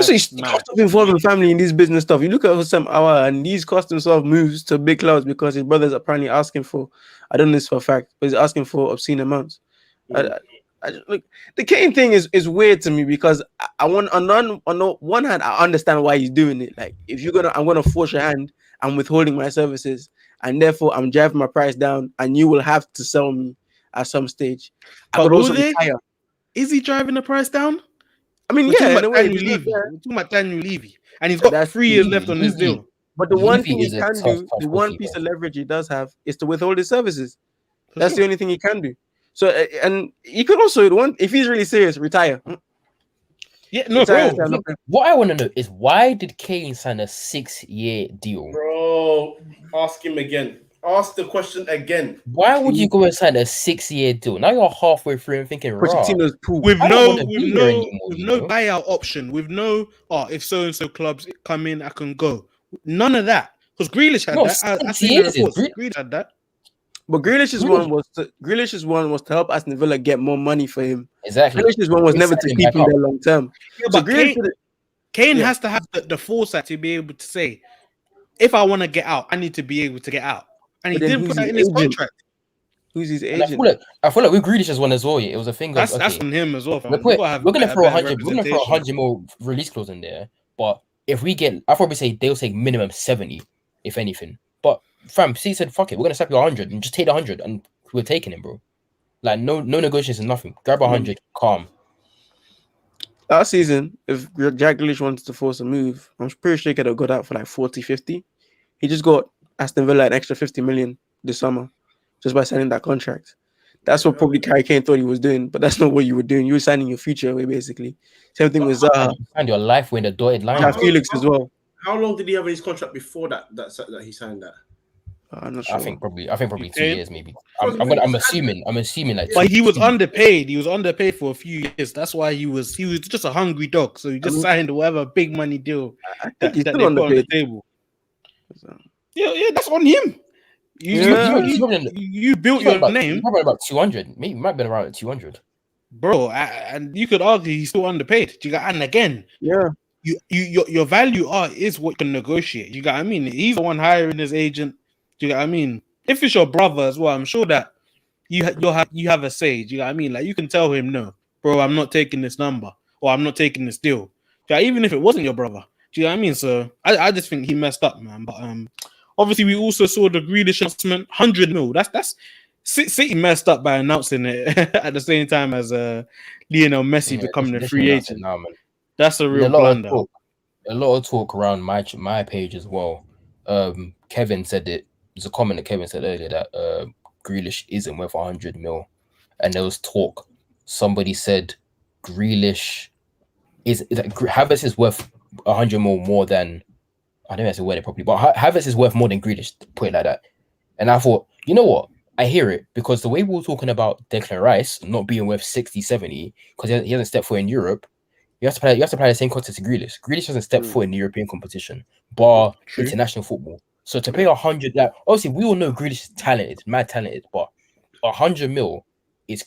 So you can't stop involving family in this business stuff. You look at Sam Awa and he's cost himself moves to big clubs because his brother's apparently asking for, I don't know this for a fact, but he's asking for obscene amounts. Look, the Kane thing is weird to me because on one hand I understand why he's doing it. Like if I'm gonna force your hand, I'm withholding my services, and therefore I'm driving my price down, and you will have to sell me at some stage. I could also retire. Is he driving the price down? I mean, We're in a way, we're talking about Daniel Levy, and he's got 3 years left on his deal. But the one thing he is a can tough do, the one piece bro. of leverage he does have, is to withhold his services. That's the only thing he can do. So, and he could also, if he's really serious, retire. Yeah, no, Retire, bro. What I want to know is why did Kane sign a 6-year deal? Bro, ask him again. Ask the question again. Why would you go and sign a 6-year deal? Now you're halfway through and thinking, Pochettino's pool. with I no don't wanna be here anymore, you know? buyout option, with no if so and so clubs come in, I can go. None of that. Because Grealish had that. I seen the reports. Grealish had that. But Grealish's one was to help Aston Villa get more money for him. Exactly. Grealish's one was never to keep him there long term. Yeah, So but Kane has to have the foresight to be able to say, if I want to get out, I need to be able to get out. And he didn't put that in his contract. Who's his agent? I feel like with Grealish's one as well. Yeah, it was a thing. That's on him as well. We're gonna throw 100 more release clause in there. But if we get, I'll probably say they'll take minimum 70, if anything. But fam, C said, fuck it, we're gonna slap you 100 and just take 100, and we're taking it, bro. Like no negotiations, nothing. Grab 100, calm. Last season, if Jack Grealish wanted to force a move, I'm pretty sure he could have got out for like 40, 50. He just got Aston Villa an extra 50 million this summer just by signing that contract. That's what probably Harry Kane thought he was doing, but that's not what you were doing. You were signing your future away, basically. Same thing with Zaha. And your life when the dotted line. Felix as well. How long did he have in his contract before that he signed that? I'm not sure. I think probably 2 years, maybe. I'm assuming like. But he was underpaid. He was underpaid for a few years. That's why he was just a hungry dog. So he just signed whatever big money deal that they put on the table. Yeah, that's on him. You built your name. Probably about 200. Maybe might be around 200. Bro, and you could argue he's still underpaid. And again, your value is what you can negotiate. You got what I mean? He's the one hiring his agent. Do you got what I mean? If it's your brother as well, I'm sure that you have a say. Do you got what I mean? Like you can tell him, no, bro, I'm not taking this number, or I'm not taking this deal. Even if it wasn't your brother. Do you know what I mean? So I just think he messed up, man. But obviously we also saw the Grealish announcement, 100 mil. That's City messed up by announcing it at the same time as Lionel Messi becoming a free agent. Now, man. That's a real blunder. A lot of talk around my page as well. Kevin said it. There's a comment that Kevin said earlier that Grealish isn't worth 100 mil, and there was talk. Somebody said Grealish Havertz is worth 100 mil more than I don't know how to word it properly, but Havertz is worth more than Grealish, to put it like that. And I thought, you know what? I hear it, because the way we were talking about Declan Rice not being worth 60, 70, because he hasn't stepped foot in Europe, you have to apply the same concept to Grealish. Grealish hasn't stepped foot in the European competition, bar True. international football. So to pay 100, like obviously we all know Grealish is talented, mad talented, but 100 mil is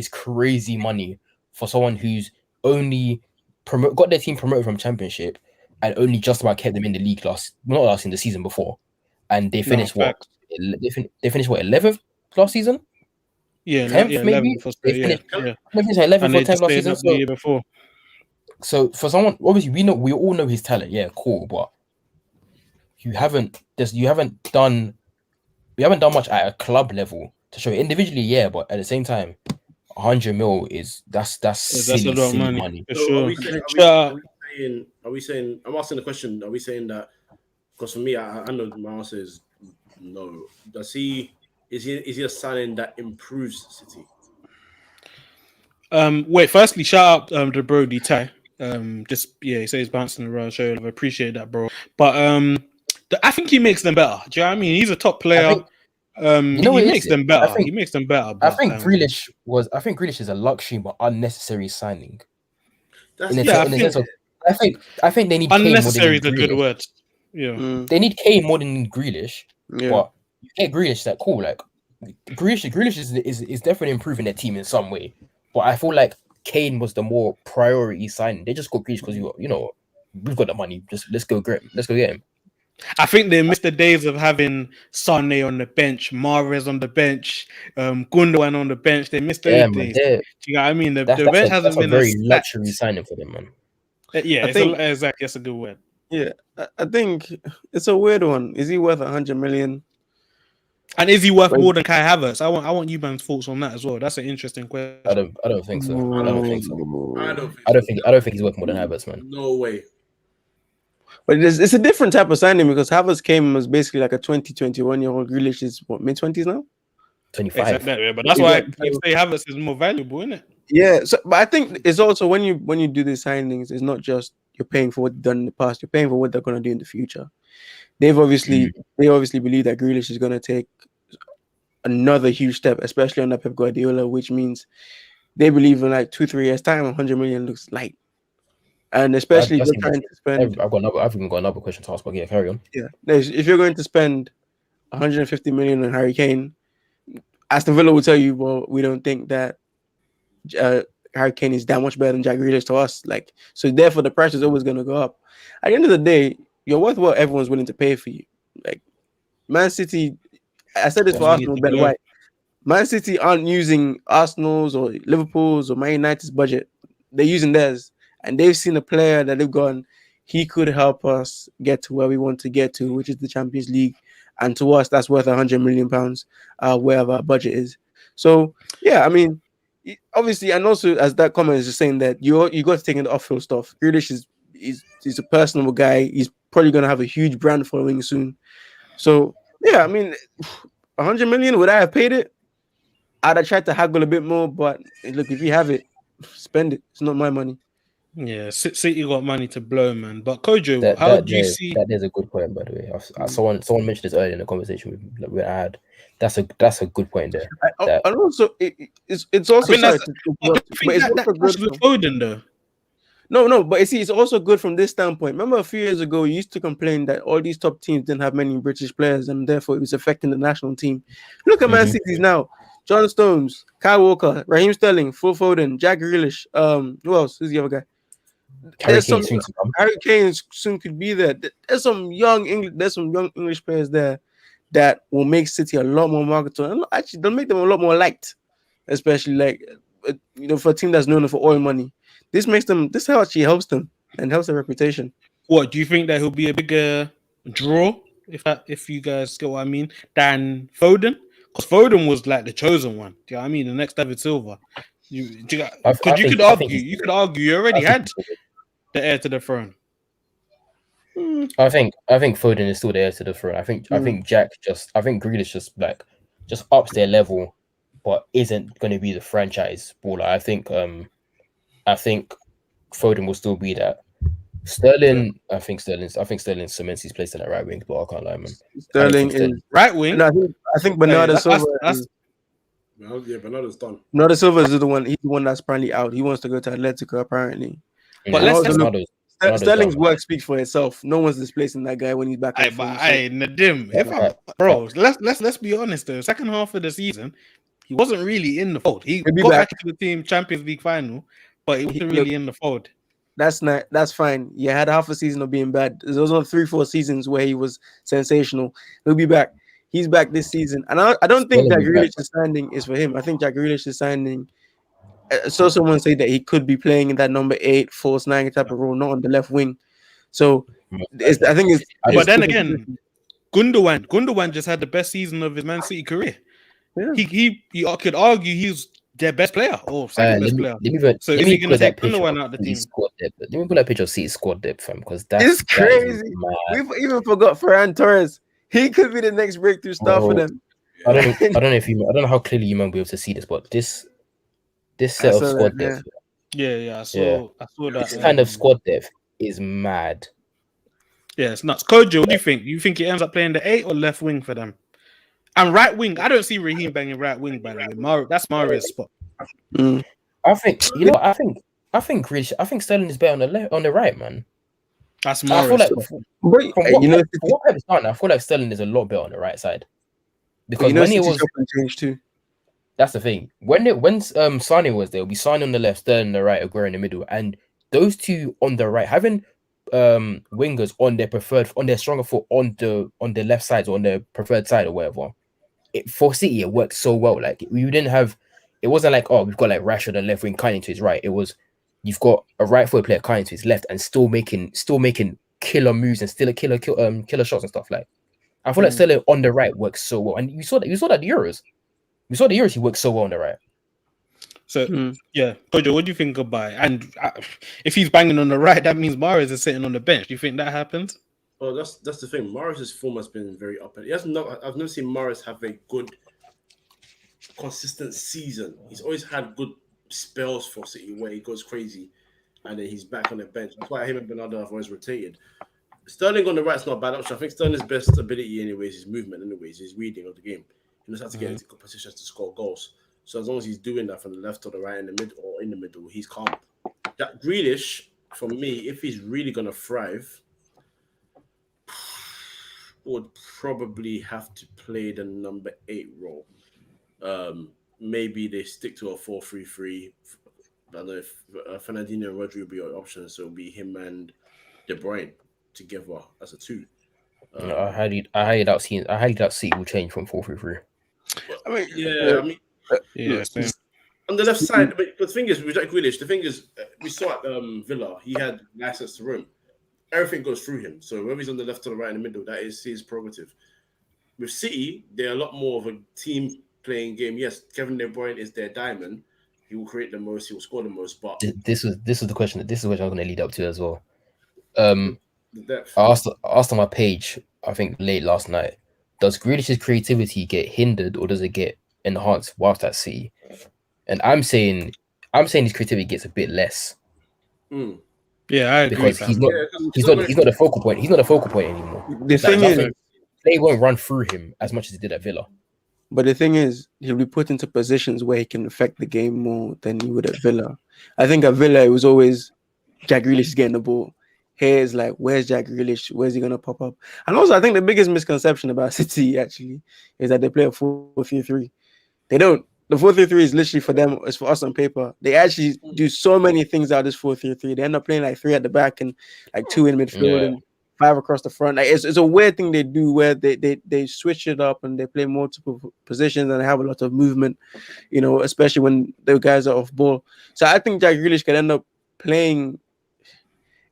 crazy money for someone who's only got their team promoted from Championship and only just about kept them in the league in the season before, and they finished facts. They finished what, 11th last season? Yeah, 10th maybe. 11th or so, They yeah. finished Yeah. they finished 11th And or they 10th just last stayed season. up the year before. So for someone, obviously we all know his talent. Yeah, cool, but you haven't done much at a club level to show it. Individually, yeah, but at the same time, 100 mil that's silly, a lot of silly money. money. For So sure. are we saying? I'm asking the question. Are we saying that? Because for me, I know my answer is no. Is he a signing that improves City? Wait, firstly, shout out to Brody Ty. He says bouncing around, show love. I appreciate that, bro. But I think he makes them better. Do you know what I mean? He's a top player. You know he what it makes is? them better. I think- He makes them better. I But, think Grealish is a luxury but unnecessary signing. That's In the sense of, I think they need Kane more unnecessary is than a good Grealish. word. Yeah. They need Kane more than Grealish. Yeah. But you get Grealish, that cool. Like Grealish is definitely improving their team in some way. But I feel like Kane was the more priority signing. They just got Grealish because we've got the money. Just let's go get him. I think they missed the days of having Sane on the bench, Mahrez on the bench, Gundogan on the bench. They missed those days. Do you know what I mean? The bench hasn't been a very as luxury stacked. signing for them, man. Yeah, exactly. That's a good word. Yeah, I think it's a weird one. Is he worth 100 million? And is he worth more than Kai Havertz? I want you man's thoughts on that as well. That's an interesting question. I don't think so. I don't think he's worth more than Havertz, man. No way. But it's a different type of signing because Havertz came as basically like a 21-year-old. Grealish is what, mid-20s now? 25. Exactly, but that's why I say Havertz is more valuable, isn't it? Yeah, but I think it's also when you do these signings, it's not just you're paying for what they've done in the past, you're paying for what they're going to do in the future. They obviously believe that Grealish is going to take another huge step, especially under Pep Guardiola, which means they believe in like 2-3 years time, 100 million looks light. And especially if you're trying to spend, I've even got another question to ask, but yeah, carry on. Yeah, if you're going to spend 150 million on Harry Kane, Aston Villa will tell you, well, we don't think that Harry Kane is that much better than Jack Grealish to us. Like, so therefore the price is always going to go up. At the end of the day, you're worth what everyone's willing to pay for you. Like, Man City, I said this for Arsenal, Ben White. Man City aren't using Arsenal's or Liverpool's or Man United's budget. They're using theirs. And they've seen a player that they've gone, he could help us get to where we want to get to, which is the Champions League. And to us, that's worth £100 million, wherever our budget is. So, yeah, I mean, obviously, and also as that comment is just saying that you got to take in the off-field stuff. Grealish is a personable guy. He's probably going to have a huge brand following soon. So, yeah, I mean, 100 million, would I have paid it? I'd have tried to haggle a bit more, but look, if you have it, spend it. It's not my money. Yeah, City got money to blow, man. But Kojo, how do you see? That is a good point, by the way. Someone mentioned this earlier in the conversation we had. That's a good point there. And also, it's also that's with Foden though. No, but you see, it's also good from this standpoint. Remember a few years ago, you used to complain that all these top teams didn't have many British players, and therefore it was affecting the national team. Look at Man City's now. John Stones, Kyle Walker, Raheem Sterling, Phil Foden, Jack Grealish. Who else? Who's the other guy? Harry Kane soon could be there. There's some young English players there that will make City a lot more marketable. And actually, they'll make them a lot more liked, especially like for a team that's known for oil money. This actually helps them and helps their reputation. What do you think that he'll be a bigger draw if you guys get what I mean than Foden? Because Foden was like the chosen one. Do you know what I mean? The next David Silva. You could argue you already had the heir to the throne. I think Foden is still the heir to the throne. I think Grealish just ups their level, but isn't going to be the franchise baller. I think Foden will still be that. Sterling, I think Sterling cements his place in that right wing, but I can't lie, man. Sterling is Right wing. no, I think Bernardo Silva. Well, yeah, Bernardo's done. Bernardo Silva is the one. He's the one that's apparently out. He wants to go to Atletico apparently. But Sterling's work speaks for itself. No one's displacing that guy when he's back. Nadim, let's be honest though. Second half of the season, he wasn't really in the fold. He got back into the team Champions League final, but he wasn't really in the fold. That's fine. You had half a season of being bad. There was only 3-4 seasons where he was sensational. He'll be back. He's back this season, and I don't think Jack Grealish's signing is for him. I think Jack Grealish's signing. I saw someone say that he could be playing in that number 8, false 9 type of role, not on the left wing. So I think it's. But then again, Gundogan just had the best season of his Man City career. Yeah. He could argue he's their best player or second best player. So is he going to take Gundogan out the team? Let me put that picture of City's squad depth, fam, because it's crazy. We've even forgot Ferran Torres. He could be the next breakthrough star for them. I don't know how clearly you might be able to see this, but this set of squad depth. I saw that. This kind of squad depth is mad. Yeah, it's nuts. Kojo, what do you think? You think he ends up playing the 8 or left wing for them? And right wing, I don't see Raheem banging right wing, by the way. That's Mario's spot. I think Grealish, I think Sterling is better on the right, man. That's Mario's spot. What Pep's done, I feel like Sterling is a lot better on the right side. Because when he was changed too. That's the thing. When Sane was there, we signed on the left, Sterling on the right, Aguero in the middle, and those two on the right, having wingers on their stronger foot on the left side or on their preferred side or whatever. For City, it worked so well. Like we didn't have, it wasn't like we've got like Rashford on left wing, Kane to his right. It was you've got a right foot player, Kane to his left, and still making killer moves and still killer shots and stuff. Like I feel like Sterling on the right works so well, and you saw that the Euros. We saw the Euros. He worked so well on the right. So Kojo, what do you think about it? And if he's banging on the right, that means Mahrez is sitting on the bench. Do you think that happens? Well, that's the thing. Mahrez's form has been very up. I've never seen Mahrez have a good, consistent season. He's always had good spells for City where he goes crazy, and then he's back on the bench. That's why him and Bernardo have always rotated. Sterling on the right's not a bad option. I think Sterling's best ability, anyways, is movement. Anyways, his reading of the game. He knows how to get into good positions to score goals. So as long as he's doing that from the left or the right, in the middle, he's calm. That Grealish, for me, if he's really gonna thrive, would probably have to play the number 8 role. Maybe they stick to a 4-3-3. I don't know if Fernandinho and Rodri will be our options, so it'll be him and De Bruyne together as a 2. I highly doubt City will change from 4-3-3. On the left side, but the thing is with Jack Grealish, we saw at Villa, he had access to room. Everything goes through him. So whether he's on the left or the right in the middle, that is his prerogative. With City, they're a lot more of a team playing game. Yes, Kevin De Bruyne is their diamond. He will create the most, he will score the most. But this was the question. This is what I was going to lead up to as well. I asked on my page, I think late last night, does Grealish's creativity get hindered or does it get enhanced whilst at City? And I'm saying his creativity gets a bit less. Yeah, I agree. Because he's not the focal point. He's not a focal point anymore. The thing is, they won't run through him as much as he did at Villa. But the thing is, he'll be put into positions where he can affect the game more than he would at Villa. I think at Villa, it was always Jack Grealish is getting the ball. Here is like, where's Jack Grealish? Where's he going to pop up? And also, I think the biggest misconception about City, actually, is that they play a 4-3-3. They don't. The 4-3-3 is literally for them. It's for us on paper. They actually do so many things out of this 4-3-3. They end up playing like 3 at the back and like 2 in midfield and 5 across the front. Like it's a weird thing they do where they switch it up and they play multiple positions and have a lot of movement, especially when the guys are off ball. So I think Jack Grealish can end up playing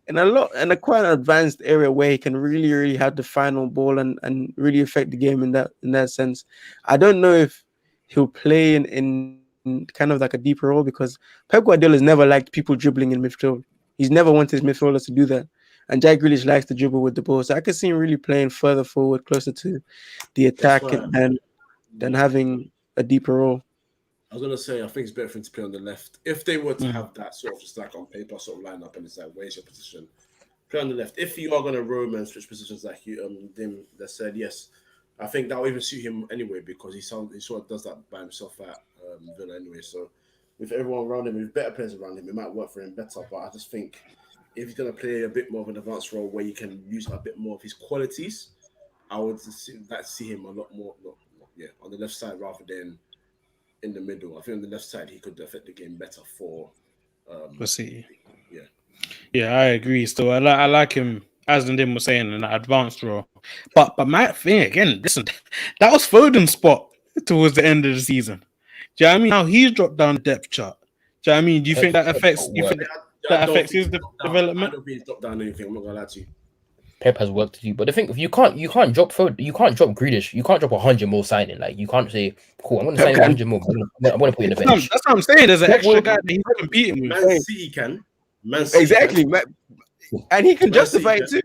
in a quite an advanced area where he can really, really have the final ball and really affect the game in that sense. I don't know if he'll play in kind of like a deeper role because Pep Guardiola has never liked people dribbling in midfield. He's never wanted his midfielders to do that. And Jack Grealish likes to dribble with the ball. So I could see him really playing further forward, closer to the attack than having a deeper role. I was going to say, I think it's better for him to play on the left. If they were to have that sort of just like on paper sort of lineup and it's like, where's your position? play on the left. If you are going to roam and switch positions like you them that said yes, I think that will even suit him anyway because he sort of does that by himself at Villa anyway. So with everyone around him, with better players around him, it might work for him better. But I just think if he's going to play a bit more of an advanced role where you can use a bit more of his qualities, I would see him a lot more, on the left side rather than in the middle. I think on the left side he could affect the game better for. We'll see. Yeah. Yeah, I agree. Still, I like him, as Nadim was saying, in that advanced role. But my thing again, listen, that was Foden's spot towards the end of the season. Do you know what I mean? Now he's dropped down the depth chart. Do you know what I mean? Do you think that affects? You think that affects his development? I don't think he's dropped down anything. I'm not gonna lie to you. Pep has work to do, but the thing, you can't drop Foden, you can't drop Grealish, you can't drop 100 more signing. Like you can't say, cool, I'm gonna sign 100 more. I'm gonna put you in the bench. That's what I'm saying. There's an extra guy that he's competing with. Man City can. Man City Exactly, man. And he can justify it too.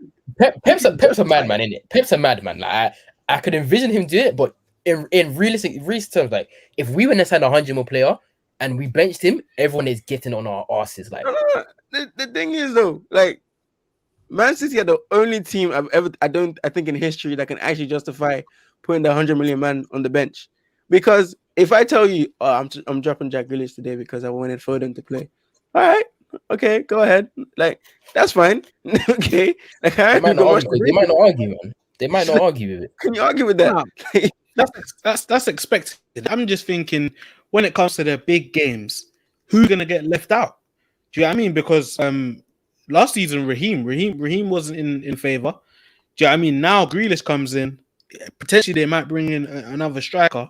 Pep's a madman, isn't it? Pep's a madman. Like I could envision him do it, but in realistic terms, like if we were to sign a 100 more player and we benched him, everyone is getting on our asses. Like No. The thing is though, like Man City are the only team I think in history that can actually justify putting the 100 million man on the bench. Because if I tell you, I'm dropping Jack Grealish today because I wanted Foden to play, all right, okay, go ahead, like that's fine, okay. Like, they might not argue, man. They might not argue with it. Can you argue with that? That's expected. I'm just thinking when it comes to the big games, who's gonna get left out? Do you know what I mean? Because last season, Raheem wasn't in favor. Do you know what I mean? Now Grealish comes in. Potentially, they might bring in another striker.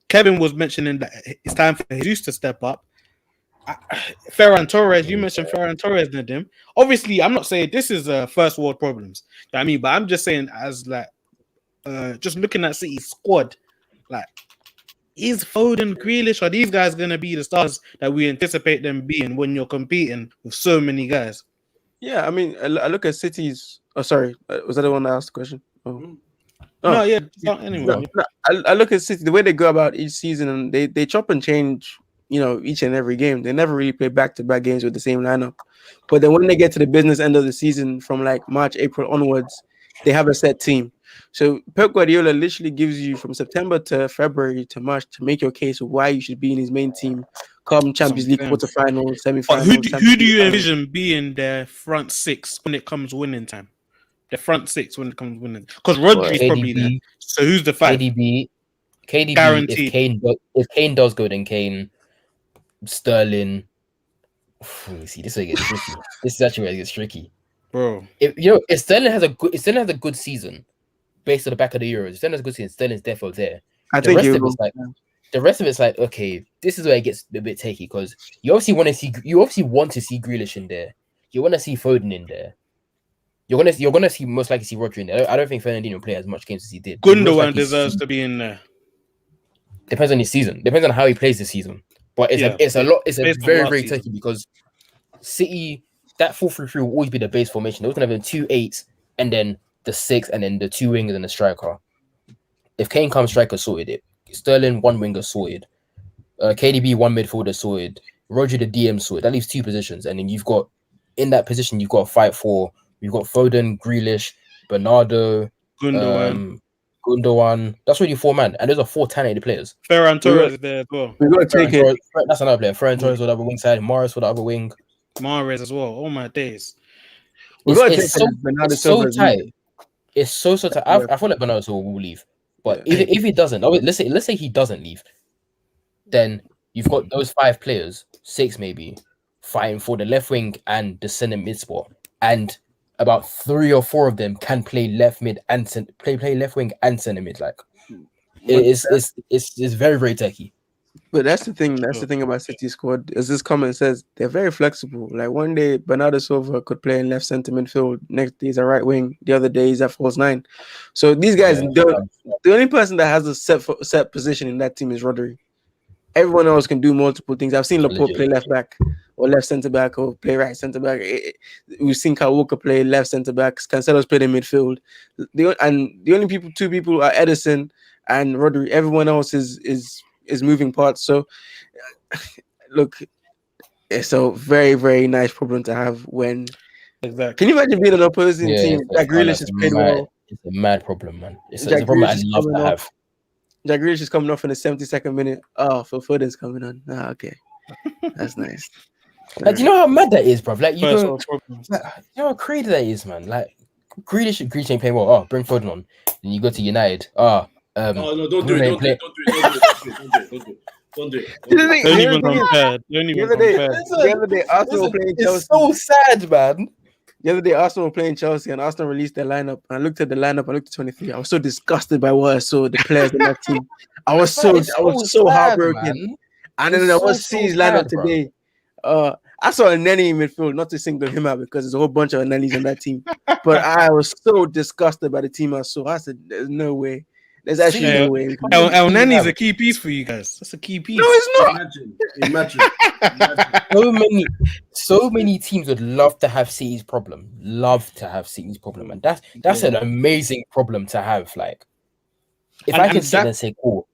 Kevin was mentioning that it's time for Jesus to step up. Ferran Torres, you mentioned Ferran Torres, Nadim. Obviously, I'm not saying this is first world problems. You know what I mean, but I'm just saying as like just looking at City's squad, like is Foden, Grealish, are these guys going to be the stars that we anticipate them being when you're competing with so many guys? Yeah, I mean, I look at City's. Oh, sorry, was that the one that asked the question? Oh. No, yeah. Anyway, I look at City the way they go about each season, and they chop and change, each and every game. They never really play back-to-back games with the same lineup. But then when they get to the business end of the season, from like March, April onwards, they have a set team. So Pep Guardiola literally gives you from September to February to March to make your case of why you should be in his main team come Champions League quarterfinals, semi-finals. Who do you envision being their front six when it comes winning time? The front six when it comes winning, because Rodri's probably there. So who's the five? KDB. Guaranteed. If Kane does go, then Kane, Sterling. See, this is where it gets tricky. This is actually where it gets tricky, bro. If Sterling has a good season, based on the back of the Euros, Sterling has a good season. Sterling's defo there. The rest of it's like okay, this is where it gets a bit takey because you obviously want to see Grealish in there. You want to see Foden in there. You're gonna see most likely see Rodri in there. I don't think Fernandinho will play as much games as he did. Gundogan deserves to be in there. Depends on his season. Depends on how he plays this season. But it's a very very tricky because City that 4-3-3 will always be the base formation. They're gonna have 2 8s and then the 6 and then the 2 wingers and the striker. If Kane comes, striker sorted it. Sterling 1 winger sorted. KDB 1 midfielder sorted. Rodri the DM sorted. That leaves 2 positions, and then you've got in that position you've got to fight for. You've got Foden, Grealish, Bernardo, Gundogan. That's really 4 man, and those are 4 talented players. Ferran Torres is there as well. We're gonna take it. That's another player. Ferran Torres for the other wing side. Morris for the other wing. Mahrez as well. Oh my days! It's so tight. It's so tight. I feel like Bernardo will leave, but if he doesn't, let's say he doesn't leave, then you've got those 5 players, 6 maybe, fighting for the left wing and the center mid spot, and about 3 or 4 of them can play left mid and play left wing and center mid. Like it's very very techy. But that's the thing. That's the thing about City's squad. As this comment says, they're very flexible. Like one day, Bernardo Silva could play in left center midfield. Next day, he's a right wing. The other day, he's at false 9. So these guys, the only person that has a set position in that team is Rodri. Everyone else can do multiple things. I've seen Laporte play left back or left centre back or play right centre back. We've seen Kyle Walker play left centre back. Cancelo's played in midfield. The only 2 people are Edison and Rodri. Everyone else is moving parts. So look, it's a very very nice problem to have when Exactly. Can you imagine being an opposing Yeah, team? Jack Grealish has played well. It's a mad problem, man. It's Jack a problem Grealish I'd is love coming to off. have. Jack Grealish is coming off in the 72nd minute. Oh, Phil Foden's coming on. Okay, that's nice. Like, do you know how mad that is, bro? Like, you First go, world problems. like, you know how crazy that is, man. Like, Grealish ain't playing well. Oh, bring Foden on. Then you go to United. Oh no, don't do Bruno it. ain't Don't do it. Don't do it. Don't even compare. Don't even compare. The other day, Arsenal were playing Chelsea. It's so sad, man. The other day, Arsenal were playing Chelsea, and Arsenal released their lineup. And I looked at the lineup. I looked at 23. I was so disgusted by what I saw. The players in that team. I was so sad, heartbroken. man. And then I was C's lineup today. I saw a Nenny in midfield, not to single him out because there's a whole bunch of Nennys on that team. But I was so disgusted by the team I saw. I said, "There's no way. There's actually no way." El Nenny's a key piece for you guys. That's a key piece. No, it's not. Imagine. So many teams would love to have City's problem. And that's an amazing problem to have. Like, if I can sit there and say, cool.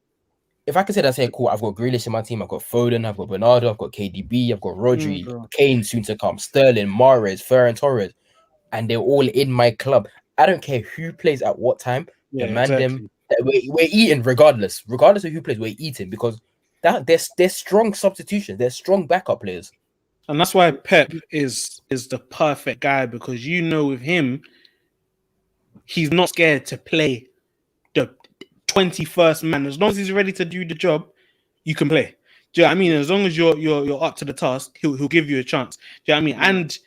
If I can sit there and say, cool, I've got Grealish in my team, I've got Foden, I've got Bernardo, I've got KDB, I've got Rodri, Kane soon to come, Sterling, Mahrez, Ferran Torres, and they're all in my club. I don't care who plays at what time. Them. We're eating regardless of who plays. We're eating because they're strong substitutions. They're strong backup players, and that's why Pep is the perfect guy, because with him, he's not scared to play the 21st man. As long as he's ready to do the job, you can play. Do you know what I mean? As long as you're up to the task, he'll give you a chance. Do you know what I mean? And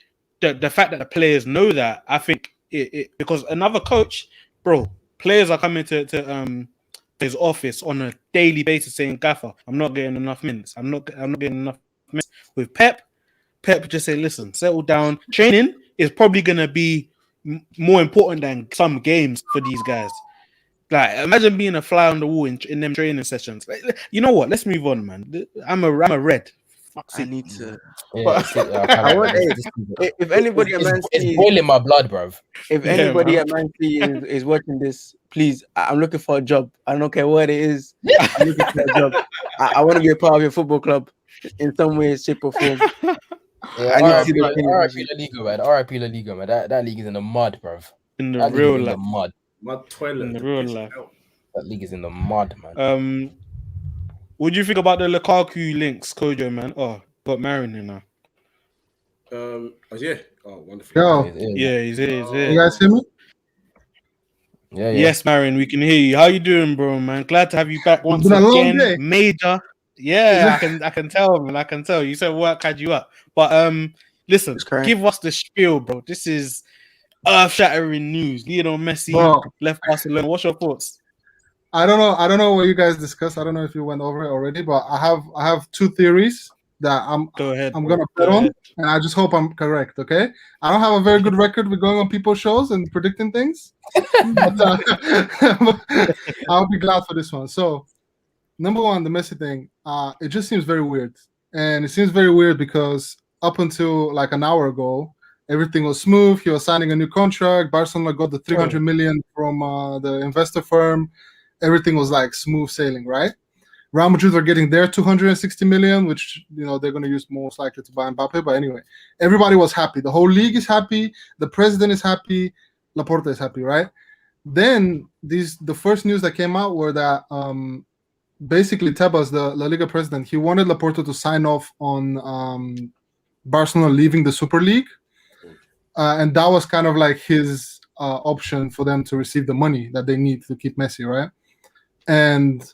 the fact that the players know that, I think it because another coach, bro, players are coming to his office on a daily basis saying, "Gaffer, I'm not getting enough minutes. I'm not getting enough minutes." With Pep just say, "Listen, settle down. Training is probably gonna be more important than some games for these guys." Like, imagine being a fly on the wall in them training sessions. Like, you know what? Let's move on, man. I'm a red. I need to. If anybody at Man City, it's boiling my blood, bro. If anybody at Man City is watching this, please, I'm looking for a job. I don't care what it is. I'm looking for a job. I want to be a part of your football club in some way, shape, or form. RIP La Liga, man. RIP La Liga, man. That league is in the mud, bro. In the real life. Mud. My toilet. In the real life. That league is in the mud, man. What do you think about the Lukaku links, Kojo, man? Oh, got married now. Yeah. Oh, wonderful. Yo. Yeah, he's here. You guys hear me? Yeah. Yes, Marion, we can hear you. How you doing, bro, man? Glad to have you back once again. Major. Yeah, I can tell, man. I can tell. You said work had you up. But listen, give us the spiel, bro. This is earth-shattering news. Lionel Messi left Barcelona. What's your thoughts? I don't know what you guys discussed. I don't know if you went over it already, but I have two theories that I'm gonna bet on, and I just hope I'm correct. Okay, I don't have a very good record with going on people's shows and predicting things, but I'll be glad for this one. So, number one, the Messi thing. It just seems very weird, and it seems very weird because up until like an hour ago, everything was smooth. He was signing a new contract. Barcelona got the 300 million from the investor firm. Everything was like smooth sailing, right? Real Madrid are getting their 260 million, which they're going to use most likely to buy Mbappe. But anyway, everybody was happy. The whole league is happy. The president is happy. Laporta is happy, right? Then the first news that came out were that basically Tebas, the La Liga president, he wanted Laporta to sign off on Barcelona leaving the Super League, and that was kind of like his option for them to receive the money that they need to keep Messi, right? And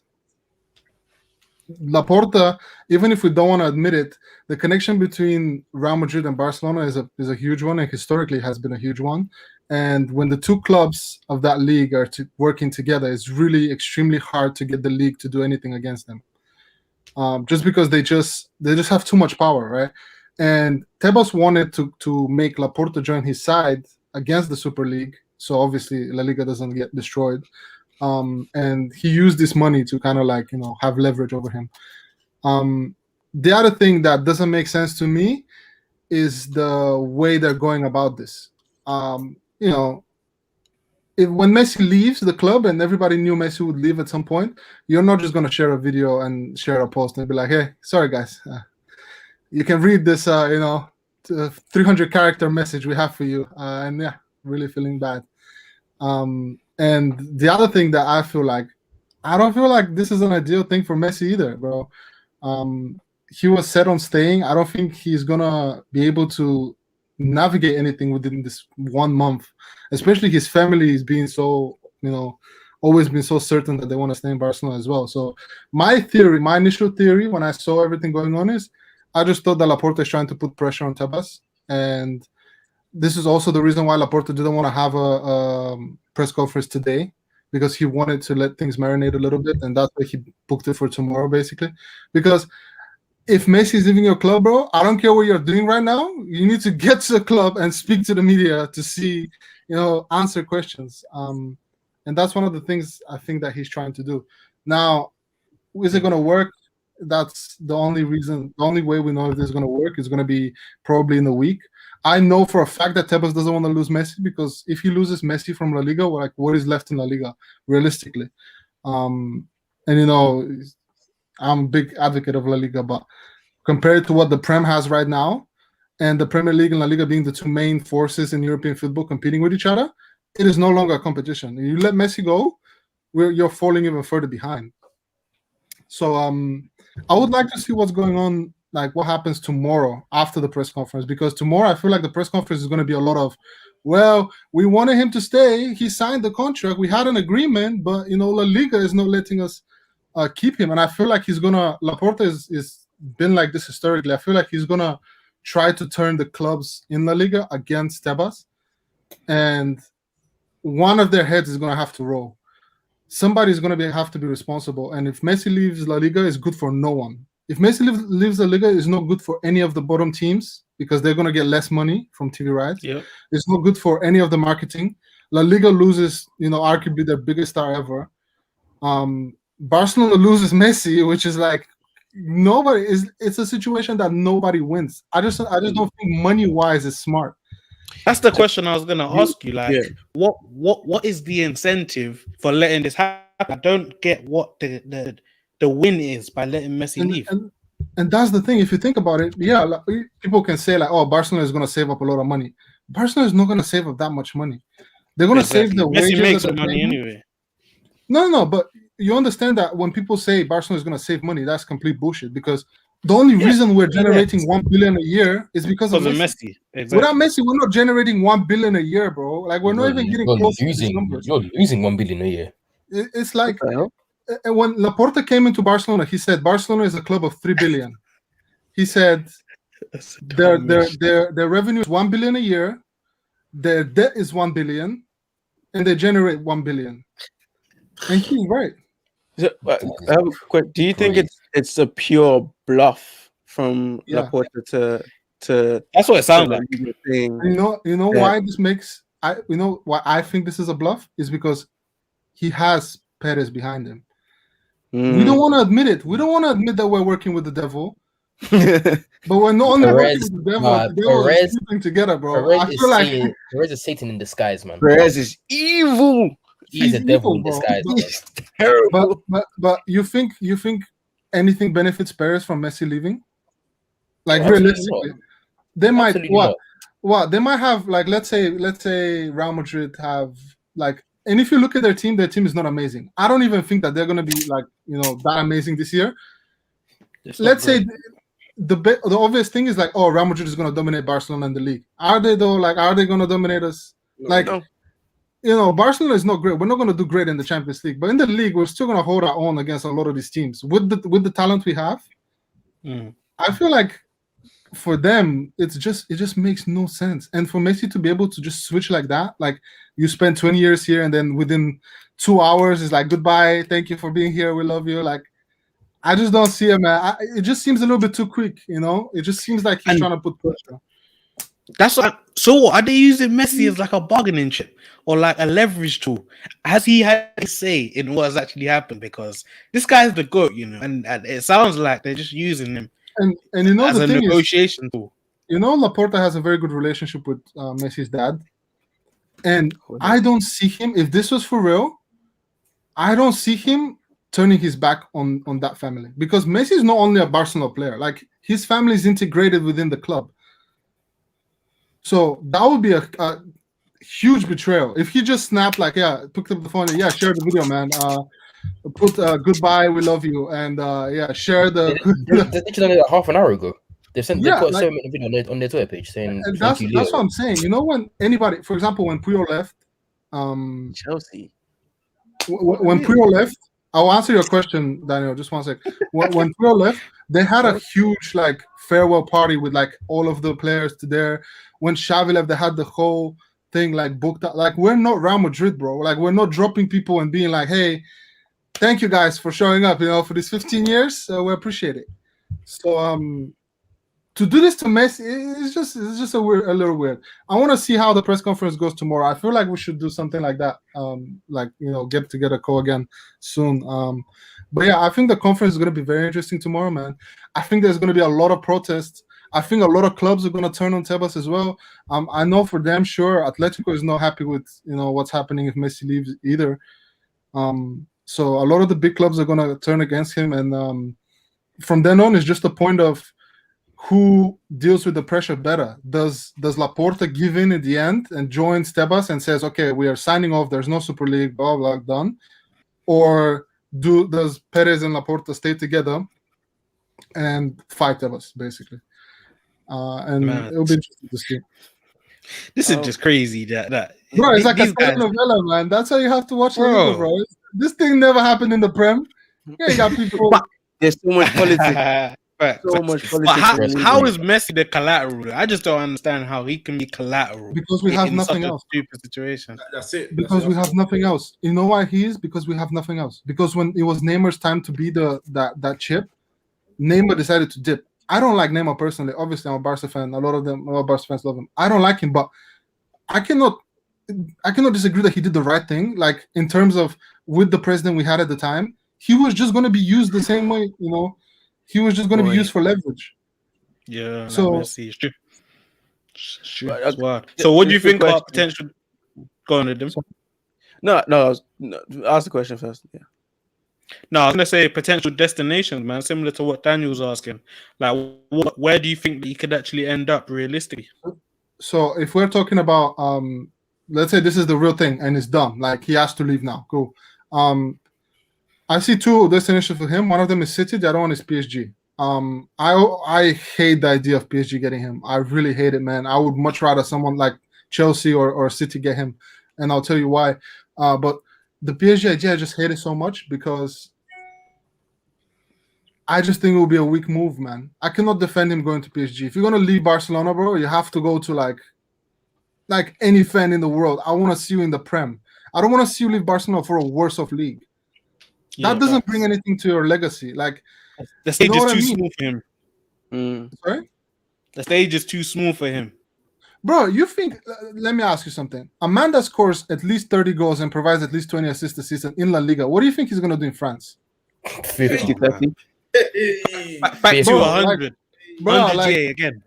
Laporta, even if we don't want to admit it, the connection between Real Madrid and Barcelona is a huge one, and historically has been a huge one. And when the two clubs of that league are working together, it's really extremely hard to get the league to do anything against them, just because they just have too much power, right? And Tebas wanted to make Laporta join his side against the Super League, so obviously La Liga doesn't get destroyed. And he used this money to kind of like have leverage over him. The other thing that doesn't make sense to me is the way they're going about this. When Messi leaves the club, and everybody knew Messi would leave at some point, you're not just going to share a video and share a post and be like, "Hey, sorry guys, you can read this 300 character message we have for you, and yeah, really feeling bad. And the other thing that I don't feel like this is an ideal thing for Messi either, bro. He was set on staying. I don't think he's gonna be able to navigate anything within this 1 month, especially his family is being so, always been so certain that they want to stay in Barcelona as well. So my initial theory when I saw everything going on is I just thought that Laporta is trying to put pressure on Tebas, and this is also the reason why Laporta didn't want to have a press conference today, because he wanted to let things marinate a little bit, and that's why he booked it for tomorrow, basically. Because if Messi is leaving your club, bro, I don't care what you're doing right now. You need to get to the club and speak to the media to see, answer questions. And that's one of the things I think that he's trying to do. Now, is it going to work? That's the only reason. The only way we know if this is going to work is going to be probably in a week. I know for a fact that Tebas doesn't want to lose Messi, because if he loses Messi from La Liga, what is left in La Liga, realistically? And I'm a big advocate of La Liga, but compared to what the Prem has right now, and the Premier League and La Liga being the two main forces in European football competing with each other, it is no longer a competition. You let Messi go, you're falling even further behind. So I would like to see what's going on, like what happens tomorrow after the press conference, because tomorrow I feel like the press conference is going to be a lot of, well, we wanted him to stay. He signed the contract. We had an agreement, but La Liga is not letting us keep him. And I feel like Laporta is been like this historically. I feel like he's gonna try to turn the clubs in La Liga against Tebas, and one of their heads is gonna have to roll. Somebody's gonna have to be responsible. And if Messi leaves La Liga, it's good for no one. If Messi leaves La Liga, it's not good for any of the bottom teams, because they're gonna get less money from TV rights. Yep. It's not good for any of the marketing. La Liga loses, arguably their biggest star ever. Barcelona loses Messi, which is like it's a situation that nobody wins. I just don't think money-wise is smart. That's the question I was gonna ask you. Like, what is the incentive for letting this happen? I don't get what the win is by letting Messi leave. And that's the thing. If you think about it, people can say like, "Oh, Barcelona is gonna save up a lot of money." Barcelona is not gonna save up that much money. They're gonna save the wages. Messi makes some money anyway. No, but you understand that when people say Barcelona is going to save money, that's complete bullshit, because the only reason we're generating 1 billion a year is because of Messi. Exactly. Without Messi, we're not generating 1 billion a year, bro. Like, we're not even getting close to these numbers. You're losing 1 billion a year. It's like when Laporta came into Barcelona, he said Barcelona is a club of 3 billion. He said their revenue is 1 billion a year, their debt is 1 billion, and they generate 1 billion. And he's right. So, do you think it's a pure bluff from Laporta to? That's what it sounds like. Why this makes why I think this is a bluff is because he has Perez behind him. We don't want to admit it. We don't want to admit that we're working with the devil. But we're not only working with the devil. The devil is keeping together, bro. Perez is Satan in disguise, man. Perez is evil. He's a devil in disguise. He's terrible. But you think anything benefits Perez from Messi leaving? Like, realistically, they might what they might have, like, let's say Real Madrid have, like, and if you look at their team is not amazing. I don't even think that they're gonna be like that amazing this year. Let's say the obvious thing is like, oh, Real Madrid is gonna dominate Barcelona in the league. Are they though? Like, are they gonna dominate us? Barcelona is not great. We're not going to do great in the Champions League, but in the league, we're still going to hold our own against a lot of these teams with the talent we have. I feel like for them, it just makes no sense. And for Messi to be able to just switch like that, like you spend 20 years here, and then within 2 hours, it's like, goodbye, thank you for being here, we love you. Like, I just don't see it, man. It just seems a little bit too quick. It just seems like he's trying to put pressure. That's what. So what are they using Messi as, like a bargaining chip or like a leverage tool? Has he had a say in what has actually happened? Because this guy's the GOAT, and it sounds like they're just using him and as a negotiation tool. Laporta has a very good relationship with Messi's dad, and I don't see him. If this was for real, I don't see him turning his back on that family, because Messi is not only a Barcelona player. Like, his family is integrated within the club. So that would be a huge betrayal if he just snapped like, yeah, picked up the phone and share the video, man. Put goodbye, we love you, and share the. They did it half an hour ago. They put a like, 7-minute video on their Twitter page saying that's what I'm saying. You know, when anybody, for example, when Puyol left, Chelsea. When Puyol left, I'll answer your question, Daniel. Just one sec. When Puyol left, they had a huge like farewell party with like all of the players to there. When Xavi left, they had the whole thing like booked up. Like, we're not Real Madrid, bro. Like, we're not dropping people and being like, hey, thank you guys for showing up, you know, for these 15 years. We appreciate it. So to do this to Messi, it's just a little weird. I want to see how the press conference goes tomorrow. I feel like we should do something like that. Like, you know, get together, call again soon. But yeah, I think the conference is going to be very interesting tomorrow, man. I think there's going to be a lot of protests. I think a lot of clubs are going to turn on Tebas as well. I know for damn sure Atletico is not happy with, you know, what's happening if Messi leaves either. So a lot of the big clubs are going to turn against him, and from then on, it's just a point of who deals with the pressure better. Does Laporta give in at the end and joins Tebas and says, okay, we are signing off, there's no Super League, blah, blah, done? Or does Perez and Laporta stay together and fight Tebas, basically? And it'll be interesting to see. This is just crazy. Bro, it's like a telenovela, man. That's how you have to watch La Liga, bro. This thing never happened in the Prem. Yeah, you got people. There's so much politics. So much politics. How is Messi the collateral? I just don't understand how he can be collateral. Because we have nothing else. Stupid situation. That's it. Because we have nothing else. You know why he is? Because we have nothing else. Because when it was Neymar's time to be that chip, Neymar decided to dip. I don't like Neymar personally. Obviously, I'm a Barca fan. A lot of Barca fans love him. I don't like him, but I cannot disagree that he did the right thing. Like, in terms of with the president we had at the time, he was just going to be used the same way, you know. He was just going to be used for leverage. Yeah. So Messi is true. So what do you think about potential? Go on, Adam. No. Ask the question first. Yeah. No, I was gonna say potential destinations, man. Similar to what Daniel was asking. Like, where do you think that he could actually end up realistically? So if we're talking about, let's say this is the real thing and it's done, like he has to leave now. Cool. I see two destinations for him. One of them is City. The other one is PSG. I hate the idea of PSG getting him. I really hate it, man. I would much rather someone like Chelsea or City get him, and I'll tell you why. But the PSG idea, I just hate it so much because I just think it will be a weak move, man. I cannot defend him going to PSG. If you're gonna leave Barcelona, bro, you have to go to like any fan in the world. I want to see you in the Prem. I don't want to see you leave Barcelona for a worse off league. That doesn't bring anything to your legacy. Like, the stage is too small for him. Sorry? The stage is too small for him. Bro, you think, let me ask you something. A man that scores at least 30 goals and provides at least 20 assists a season in La Liga, what do you think he's going to do in France? 50, 30. Back to 100. Bro, 100 again.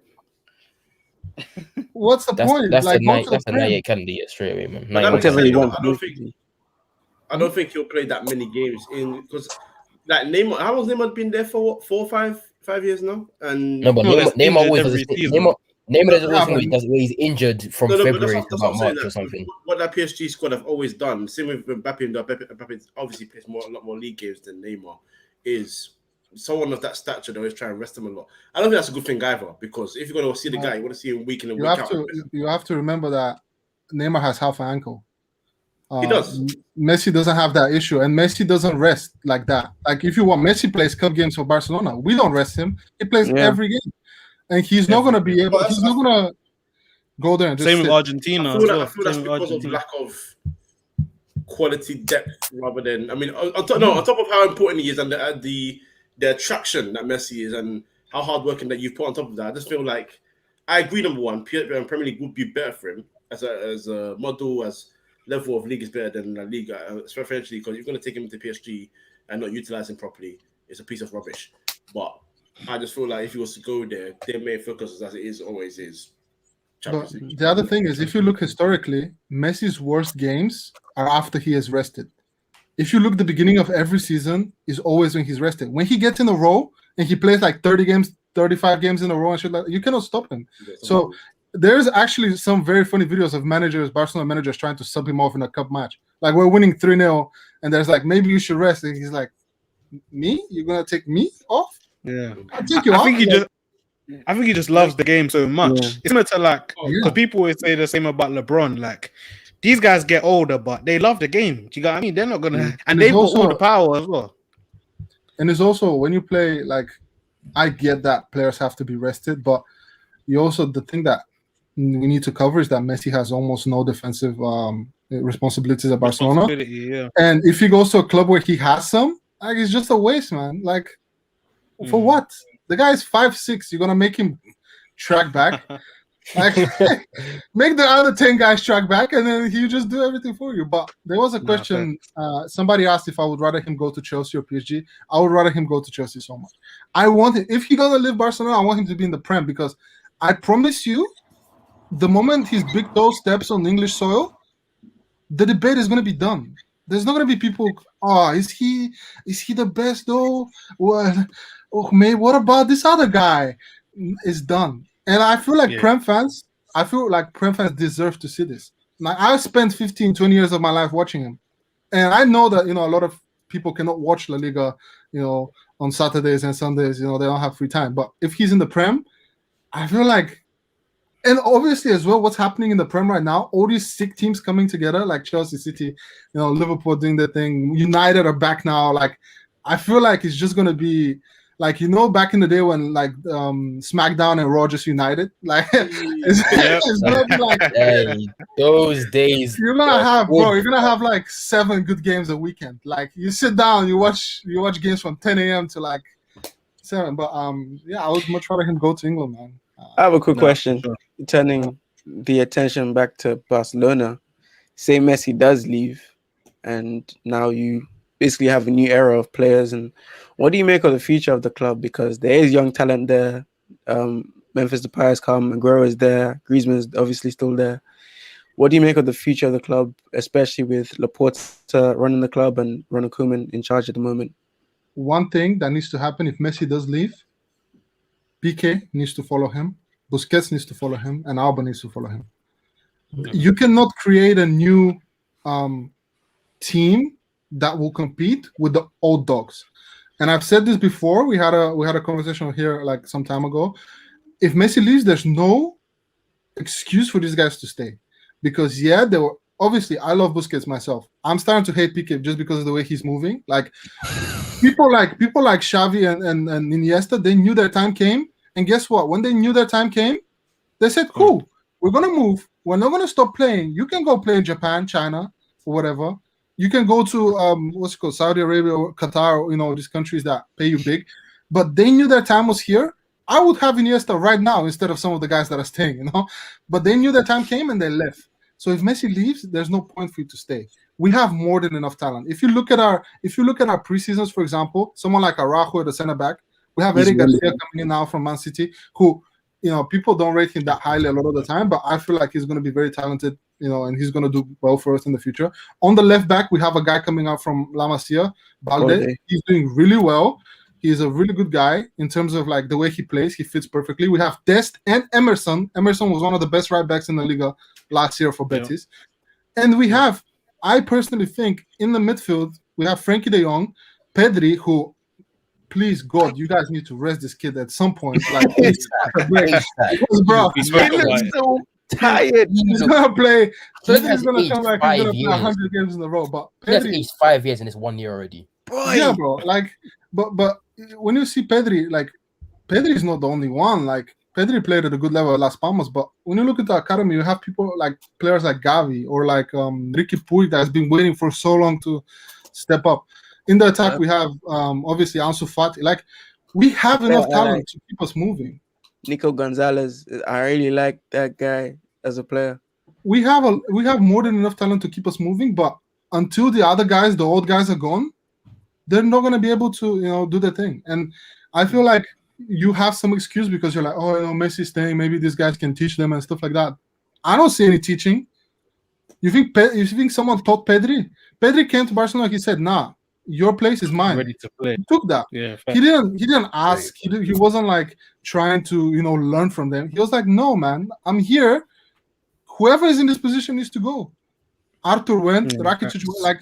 What's the point? That's a 98 candidate straight away, man. I don't think he'll play that many games because like Neymar. How long has Neymar been there for? What, 4 or 5 years now? And no, but Neymar always has Neymar does always where he's injured from February to about March or something. What that PSG squad have always done, same with Mbappe. Mbappe obviously plays a lot more league games than Neymar. Is someone of that stature, they always try and rest him a lot. I don't think that's a good thing either, because if you're going to see the guy, you want to see him week in and week out. You have to remember that Neymar has half an ankle. He does. Messi doesn't have that issue, and Messi doesn't rest like that. Like, if you want, Messi plays cup games for Barcelona. We don't rest him. He plays every game, and he's not going to be able. He's not going to go there and just same with Argentina. I feel that's because of lack of quality depth, rather than. I mean, on top of how important he is and the attraction that Messi is and how hardworking that you've put on top of that, I just feel like I agree. Number one, Premier League would be better for him as a model, as level of league is better than La Liga, especially because you're going to take him to PSG and not utilize him properly. It's a piece of rubbish. But I just feel like if he was to go there, their main focus, as it is always, is Champions League. The other thing is, if you look historically, Messi's worst games are after he has rested. If you look the beginning of every season, is always when he's rested. When he gets in a row and he plays like 30 games, 35 games in a row and shit like that, you cannot stop him. So there's actually some very funny videos of Barcelona managers trying to sub him off in a cup match. Like, we're winning 3-0, and there's like, maybe you should rest. And he's like, me? You're gonna take me off? Yeah. I'll take you off. I think he just loves the game so much. Yeah. It's similar to like, because people always say the same about LeBron. Like, these guys get older, but they love the game. Do you get what I mean? They're not gonna, and they've got all the power as well. And it's also, when you play, like, I get that players have to be rested, but you also, the thing that we need to cover is that Messi has almost no defensive responsibilities at Barcelona. And if he goes to a club where he has some, like, it's just a waste, man. Like, for what? The guy is 5'6". You're gonna make him track back. Like, make the other 10 guys track back, and then he just do everything for you. But there was a question. Somebody asked if I would rather him go to Chelsea or PSG. I would rather him go to Chelsea so much. I want him, if he doesn't leave Barcelona, I want him to be in the Prem, because I promise you, the moment his big toe steps on English soil, the debate is going to be done. There's not going to be people, is he the best though? Well, mate, what about this other guy? It's done. And I feel like Prem fans deserve to see this. Like, I spent 15, 20 years of my life watching him. And I know that, a lot of people cannot watch La Liga, on Saturdays and Sundays, they don't have free time. But if he's in the Prem, I feel like, and obviously as well, what's happening in the Prem right now, all these sick teams coming together, like Chelsea, City, Liverpool doing their thing, United are back now. Like, I feel like it's just going to be, like, back in the day when, like, SmackDown and Raw just united, like, it's gonna be like, hey, those days. You're gonna have like 7 good games a weekend. Like, you sit down, you watch games from 10 a.m. to like 7. But I would much rather him go to England, man. I have a quick question. Sure. Turning the attention back to Barcelona, say Messi does leave, and now you basically have a new era of players. And what do you make of the future of the club? Because there is young talent there. Memphis Depay has come, Aguero is there, Griezmann is obviously still there. What do you make of the future of the club, especially with Laporta running the club and Ronald Koeman in charge at the moment? One thing that needs to happen if Messi does leave, Piqué needs to follow him, Busquets needs to follow him, and Alba needs to follow him. You cannot create a new team that will compete with the old dogs. And I've said this before. We had a conversation here like some time ago. If Messi leaves, there's no excuse for these guys to stay, because they were obviously. I love Busquets myself. I'm starting to hate Piqué just because of the way he's moving. Like, people like Xavi and Iniesta, they knew their time came, and guess what? When they knew their time came, they said, "Cool, we're gonna move. We're not gonna stop playing. You can go play in Japan, China, or whatever. You can go to Saudi Arabia or Qatar, these countries that pay you big." But they knew their time was here. I would have Iniesta right now instead of some of the guys that are staying, But they knew their time came and they left. So if Messi leaves, there's no point for you to stay. We have more than enough talent. If you look at our preseasons, for example, someone like Araujo at the center back, we have Eric Garcia coming in now from Man City, who, people don't rate him that highly a lot of the time, but I feel like he's going to be very talented, and he's going to do well for us in the future. On the left back, we have a guy coming out from La Masia, Balde. He's doing really well. He's a really good guy in terms of like the way he plays. He fits perfectly. We have Dest and Emerson. Emerson was one of the best right backs in the Liga last year for Betis. And we have, I personally think, in the midfield, we have Frankie de Jong, Pedri, who, please God, you guys need to rest this kid at some point. Like, he's bro, he's so tired. He's gonna play. Pedri's gonna come back. He's gonna play 100 games in a row. But Pedri, he's 5 years and it's 1 year already. Boy. Yeah, bro. Like, but when you see Pedri, like, Pedri is not the only one. Like, Pedri played at a good level at Las Palmas, but when you look at the academy, you have people like players like Gavi or like Ricky Puig that has been waiting for so long to step up. In the attack, we have obviously Ansu Fati. Like, we have enough talent to keep us moving. Nico Gonzalez, I really like that guy as a player. We have more than enough talent to keep us moving, but until the other guys, the old guys, are gone, they're not going to be able to, do their thing. And I feel like you have some excuse because you're like, Messi's staying, maybe these guys can teach them and stuff like that. I don't see any teaching. You think someone taught Pedri? Pedri came to Barcelona, he said, nah, your place is mine. Ready to play. He took that. Yeah, He didn't ask. He wasn't like trying to learn from them. He was like, no, man, I'm here. Whoever is in this position needs to go. Arthur went. Rakitic went. Like,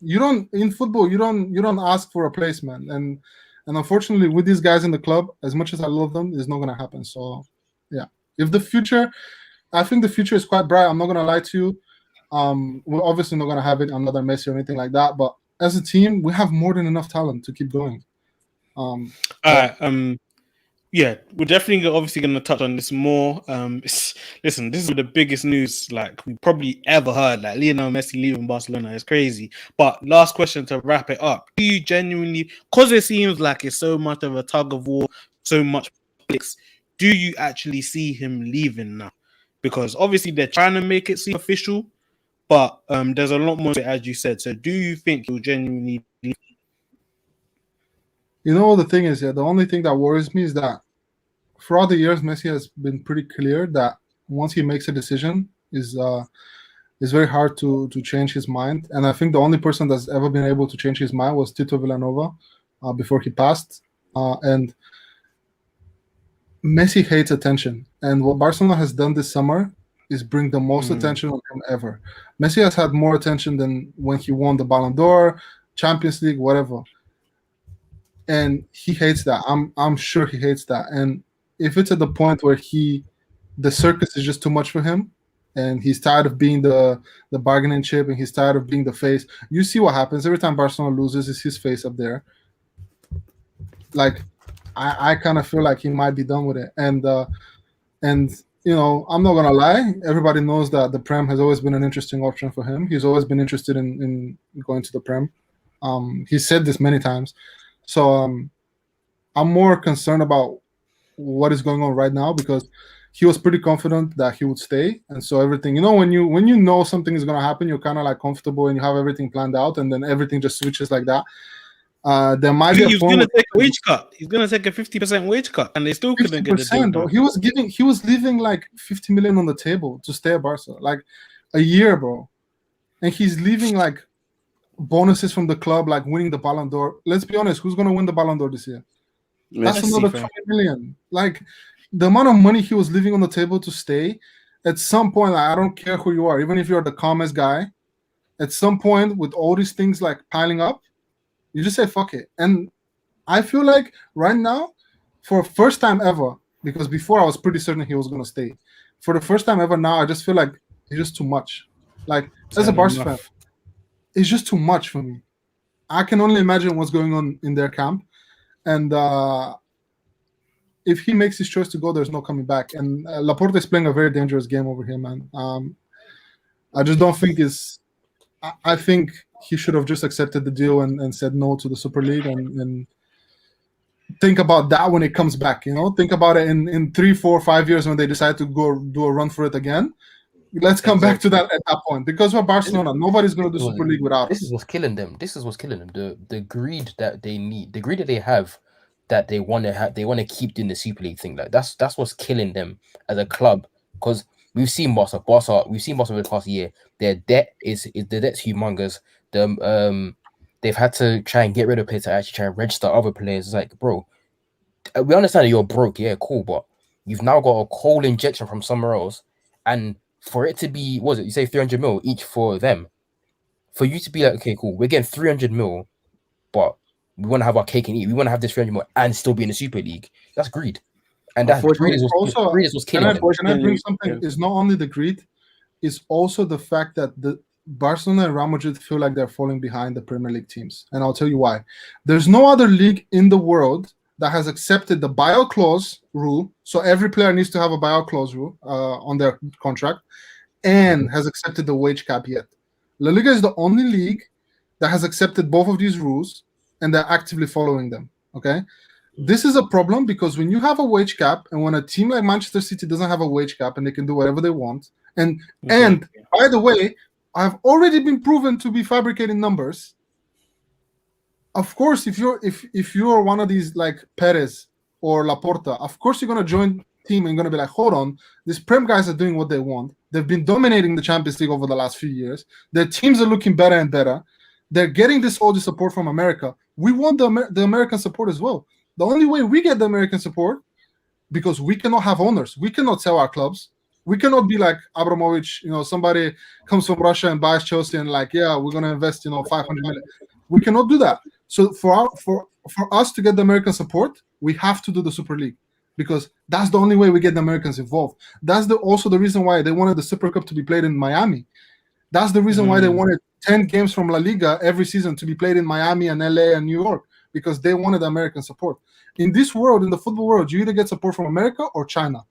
you don't in football. You don't ask for a place, man. And unfortunately, with these guys in the club, as much as I love them, it's not gonna happen. So, yeah. If the future, I think the future is quite bright. I'm not gonna lie to you. We're obviously not gonna have it another Messi or anything like that. But as a team, we have more than enough talent to keep going. Yeah, we're definitely obviously going to touch on this more. Listen, this is the biggest news like we probably ever heard. Like Lionel Messi leaving Barcelona is crazy. But last question to wrap it up: do you genuinely, because it seems like it's so much of a tug of war, so much politics, do you actually see him leaving now? Because obviously they're trying to make it seem official, but there's a lot more to it, as you said. So do you think he'll genuinely leave? You know, the thing is, the only thing that worries me is that throughout the years, Messi has been pretty clear that once he makes a decision, is very hard to change his mind. And I think the only person that's ever been able to change his mind was Tito Villanova before he passed. And Messi hates attention. And what Barcelona has done this summer is bring the most attention on him ever. Messi has had more attention than when he won the Ballon d'Or, Champions League, whatever. And he hates that. I'm sure he hates that. And if it's at the point where the circus is just too much for him, and he's tired of being the bargaining chip, and he's tired of being the face, you see what happens every time Barcelona loses. Is his face up there? Like, I kind of feel like he might be done with it. And you know, I'm not gonna lie. Everybody knows that the Prem has always been an interesting option for him. He's always been interested in going to the Prem. He said this many times. So I'm more concerned about what is going on right now, because he was pretty confident that he would stay. And so everything, you know, when you know something is going to happen, you're kind of like comfortable and you have everything planned out, and then everything just switches like that. There might be He's going to take a wage cut. He's going to take a 50% wage cut, and they still couldn't get the deal done. He was leaving like 50 million on the table to stay at Barca, like a year, bro. And he's leaving like bonuses from the club, like winning the Ballon d'Or. Let's be honest, who's going to win the Ballon d'Or this year? That's another 20 million. Like, the amount of money he was leaving on the table to stay, at some point, like, I don't care who you are, even if you're the calmest guy, at some point, with all these things like piling up, you just say fuck it. And I feel like right now, for first time ever, because before I was pretty certain he was going to stay, for the first time ever now, I just feel like it's just too much. Like, as a Barca fan, it's just too much for me. I can only imagine what's going on in their camp. And if he makes his choice to go, there's no coming back. And Laporta is playing a very dangerous game over here, man. I just don't think I think he should have just accepted the deal and said no to the Super League and think about that when it comes back. You know, think about it in 3, 4, 5 years when they decide to go do a run for it again. Let's come back to that at that point, because we're Barcelona. Nobody's going to do Super League without us. This is what's killing them. This is what's killing them. The greed that they need, the greed that they have, that they want to have. They want to keep doing the Super League thing. Like that's what's killing them as a club. Because we've seen Barca over the past year. Their debt is the debt's humongous. They've had to try and get rid of players to actually try and register other players. It's like, bro, we understand that you're broke. Yeah, cool, but you've now got a coal injection from somewhere else, and for it to be, what was it? You say 300 mil each for them. For you to be like, okay, cool, we're getting 300 mil, but we want to have our cake and eat. We want to have this 300 mil and still be in the Super League. That's greed. And that greed is what's killing them. Can I bring something? It's not only the greed, it's also the fact that the Barcelona and Real Madrid feel like they're falling behind the Premier League teams. And I'll tell you why. There's no other league in the world that has accepted the buyout clause rule, so every player needs to have a buyout clause rule on their contract, and has accepted the wage cap yet. La Liga is the only league that has accepted both of these rules, and they're actively following them, okay? This is a problem because when you have a wage cap, and when a team like Manchester City doesn't have a wage cap and they can do whatever they want, and by the way, I've already been proven to be fabricating numbers. Of course, if you're one of these like Perez or Laporta, of course you're gonna join team and gonna be like, hold on, these Prem guys are doing what they want. They've been dominating the Champions League over the last few years. Their teams are looking better and better. They're getting all this support from America. We want the American support as well. The only way we get the American support, because we cannot have owners. We cannot sell our clubs. We cannot be like Abramovich, somebody comes from Russia and buys Chelsea and like, yeah, we're going to invest, 500 million. We cannot do that. So for us to get the American support, we have to do the Super League, because that's the only way we get the Americans involved. That's also the reason why they wanted the Super Cup to be played in Miami. That's the reason why they wanted 10 games from La Liga every season to be played in Miami and LA and New York, because they wanted American support. In this world, in the football world, you either get support from America or China.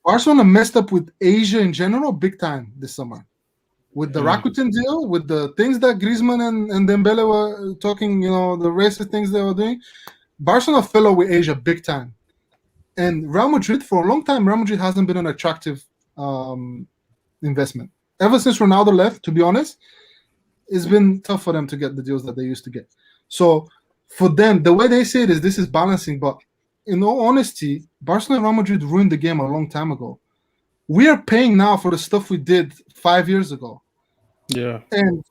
Barcelona messed up with Asia in general big time this summer. With the Rakuten deal, with the things that Griezmann and Dembele were talking, the racist things they were doing, Barcelona fell out with Asia big time. And Real Madrid, for a long time, Real Madrid hasn't been an attractive investment. Ever since Ronaldo left, to be honest, it's been tough for them to get the deals that they used to get. So for them, the way they say it is this is balancing, but in all honesty, Barcelona and Real Madrid ruined the game a long time ago. We are paying now for the stuff we did 5 years ago. Yeah. And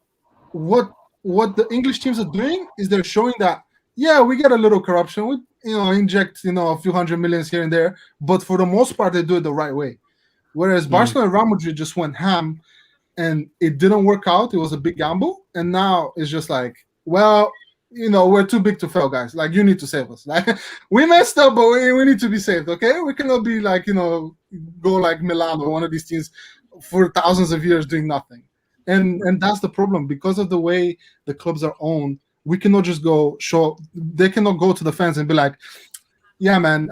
what the English teams are doing is they're showing that, yeah, we get a little corruption. We inject a few hundred millions here and there, but for the most part they do it the right way. Whereas Barcelona and Real Madrid just went ham and it didn't work out. It was a big gamble, and now it's just like, well, we're too big to fail, guys. Like, you need to save us. Like, we messed up, but we need to be saved, okay? We cannot be like, go like Milan or one of these teams for thousands of years doing nothing. And that's the problem. Because of the way the clubs are owned, we cannot just they cannot go to the fans and be like, yeah, man,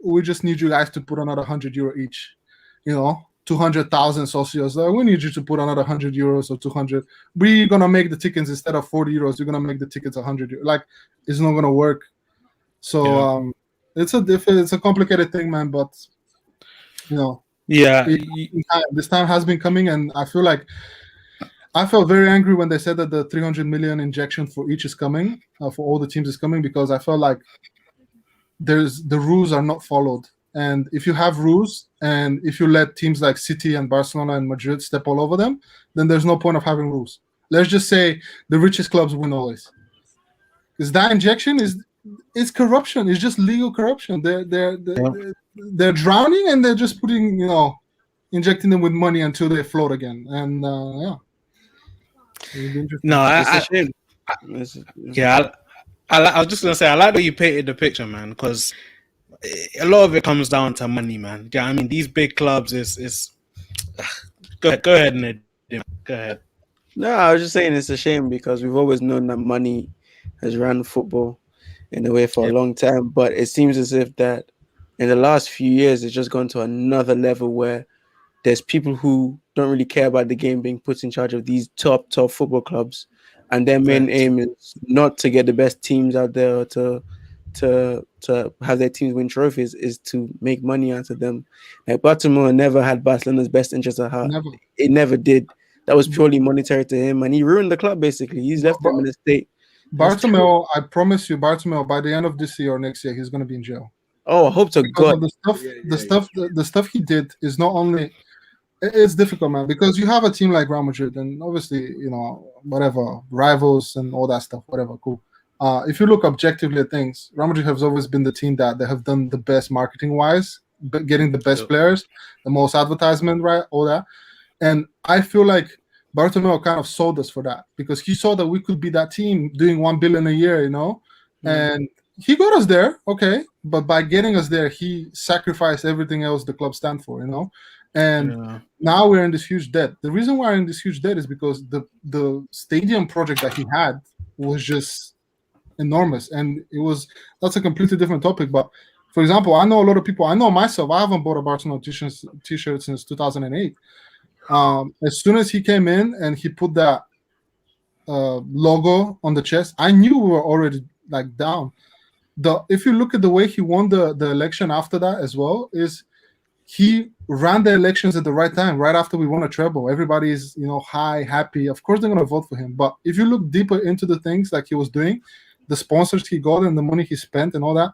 we just need you guys to put another €100 each, 200,000 socios. We need you to put another €100 or 200. We're gonna make the tickets instead of €40. You're gonna make the tickets €100. Like, it's not gonna work. So it's a complicated thing, man. But this time has been coming, and I felt very angry when they said that the 300 million injection for each is coming, for all the teams is coming, because I felt like the rules are not followed. And if you have rules, and if you let teams like City and Barcelona and Madrid step all over them, then there's no point of having rules. Let's just say the richest clubs win always, because that injection is corruption. It's just legal corruption. They're drowning, and they're just putting, injecting them with money until they float again. And no, I was just gonna say, I like that you painted the picture, man, because a lot of it comes down to money, man. Yeah, I mean, these big clubs is. Go ahead, Ned. Go ahead. No, I was just saying it's a shame, because we've always known that money has run football in a way for a long time, but it seems as if that in the last few years it's just gone to another level where there's people who don't really care about the game being put in charge of these top football clubs, and their main aim is not to get the best teams out there or to have their teams win trophies, is to make money out of them. Like, Bartomeu never had Barcelona's best interest at heart. It never did. That was purely monetary to him, and he ruined the club basically. He's left them in a state. Bartomeu, I promise you, Bartomeu, by the end of this year or next year, he's going to be in jail. Oh, I hope to God. The stuff he did is not only. It's difficult, man, because you have a team like Real Madrid, and obviously, whatever, rivals and all that stuff, whatever, cool. If you look objectively at things, Real Madrid has always been the team that they have done the best marketing-wise, getting the best players, the most advertisement, right, all that. And I feel like Bartomeu kind of sold us for that, because he saw that we could be that team doing 1 billion a year, and he got us there, okay, but by getting us there, he sacrificed everything else the club stand for, And now we're in this huge debt. The reason why we're in this huge debt is because the stadium project that he had was just enormous, and that's a completely different topic. But for example, I know a lot of people. I know myself. I haven't bought a Barcelona t-shirt since 2008. As soon as he came in and he put that logo on the chest, I knew we were already like down. If you look at the way he won the election after that as well, is he ran the elections at the right time, right after we won a treble. Everybody is, high, happy. Of course, they're going to vote for him. But if you look deeper into the things like he was doing, the sponsors he got and the money he spent and all that,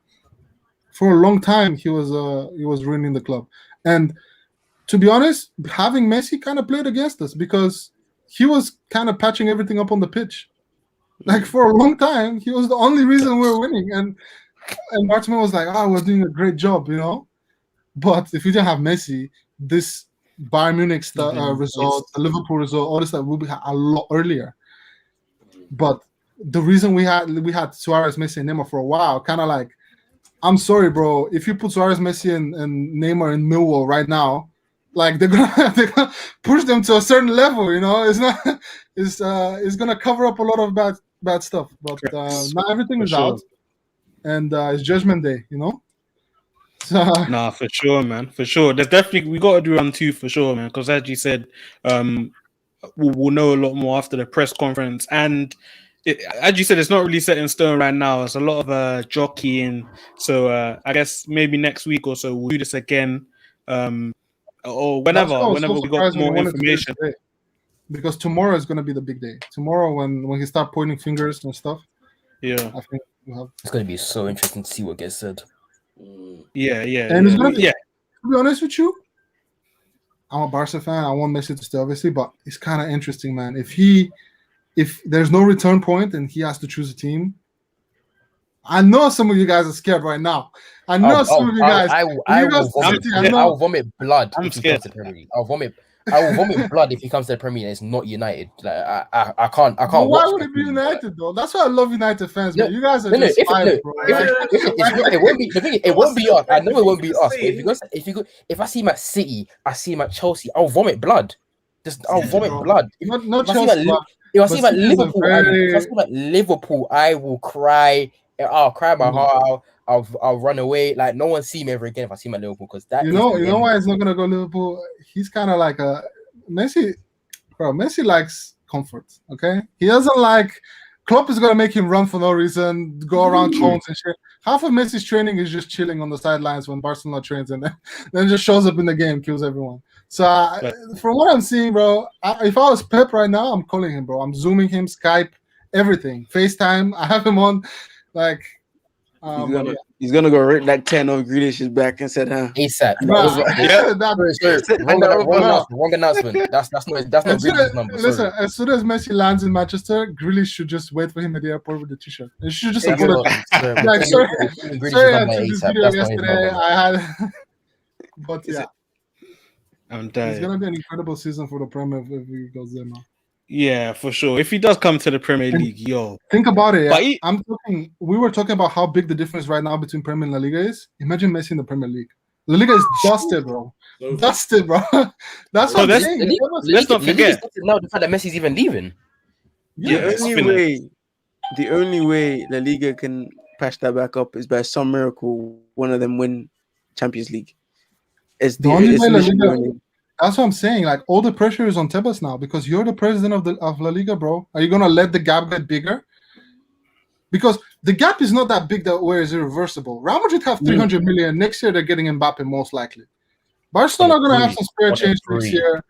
for a long time, he was ruining the club. And to be honest, having Messi kind of played against us, because he was kind of patching everything up on the pitch. Like for a long time, he was the only reason we were winning. And Barcelona was like, "Oh, we're doing a great job," you know. But if you didn't have Messi, this Bayern Munich result, the Liverpool result, all this stuff will be a lot earlier. But the reason we had Suarez, Messi, and Neymar for a while, kind of like, I'm sorry, bro. If you put Suarez, Messi, and Neymar in Millwall right now, like they're gonna push them to a certain level. You know, it's gonna cover up a lot of bad stuff. But now everything is out, and it's Judgment Day. You know. So, nah, for sure, man. For sure. There's definitely we got to do round 2 for sure, man. Because as you said, we'll know a lot more after the press conference. And as you said, it's not really set in stone right now. It's a lot of jockeying. So I guess maybe next week or so we'll do this again, or whenever we got more information. Because tomorrow is going to be the big day. Tomorrow, when he start pointing fingers and stuff. Yeah, I think it's going to be so interesting to see what gets said. Yeah. And it's gonna be, to be honest with you, I'm a Barca fan. I want Messi to stay, obviously, but it's kind of interesting, man. If there's no return point and he has to choose a team, I know some of you guys are scared right now. I know some of you guys. I will vomit blood if he comes to the Premier League. I will vomit blood if he comes to the Premier League and it's not United. Like I can't. But why would it be United though? That's why I love United fans, man. You guys are just fire, bro. It won't be. The thing is, it won't be us. I know it won't be us. If I see him at City, I see him at Chelsea, I'll vomit blood. I'll vomit blood. Not Chelsea. If I see him at Liverpool, I will cry. I'll cry my heart out. I'll run away. Like no one see me ever again if I see him at Liverpool, because that. You know why he's not gonna go Liverpool? He's kind of like a Messi, bro. Messi likes comfort. Okay, he doesn't like. Klopp is gonna make him run for no reason, go around cones and shit. Half of Messi's training is just chilling on the sidelines when Barcelona trains, and then just shows up in the game, kills everyone. So from what I'm seeing, bro, if I was Pep right now, I'm calling him, bro. I'm zooming him, Skype, everything, FaceTime. I have him on, like. He's gonna go right that 10 of Grealish is back and said, ASAP. Wrong announcement. That's not Grealish's number. Listen, as soon as Messi lands in Manchester, Grealish should just wait for him at the airport with the t-shirt. It should just apologize. Like, sorry, this video yesterday. I had, but yeah, I'm dying. It's gonna be an incredible season for the Premier if he goes there now. Yeah, for sure. If he does come to the Premier League, think about it. Yeah. We were talking about how big the difference right now between Premier and La Liga is. Imagine Messi in the Premier League. La Liga is dusted, bro. Dusted, bro. That's what I'm saying. Let's not forget now the fact that Messi's even leaving. The only way La Liga can patch that back up is by some miracle one of them win Champions League. It's the only way La Liga. That's what I'm saying. Like all the pressure is on Tebas now because you're the president of La Liga, bro. Are you gonna let the gap get bigger? Because the gap is not that big where it's irreversible. Real Madrid have 300 million next year. They're getting Mbappe most likely. Barcelona are gonna have some spare change next year.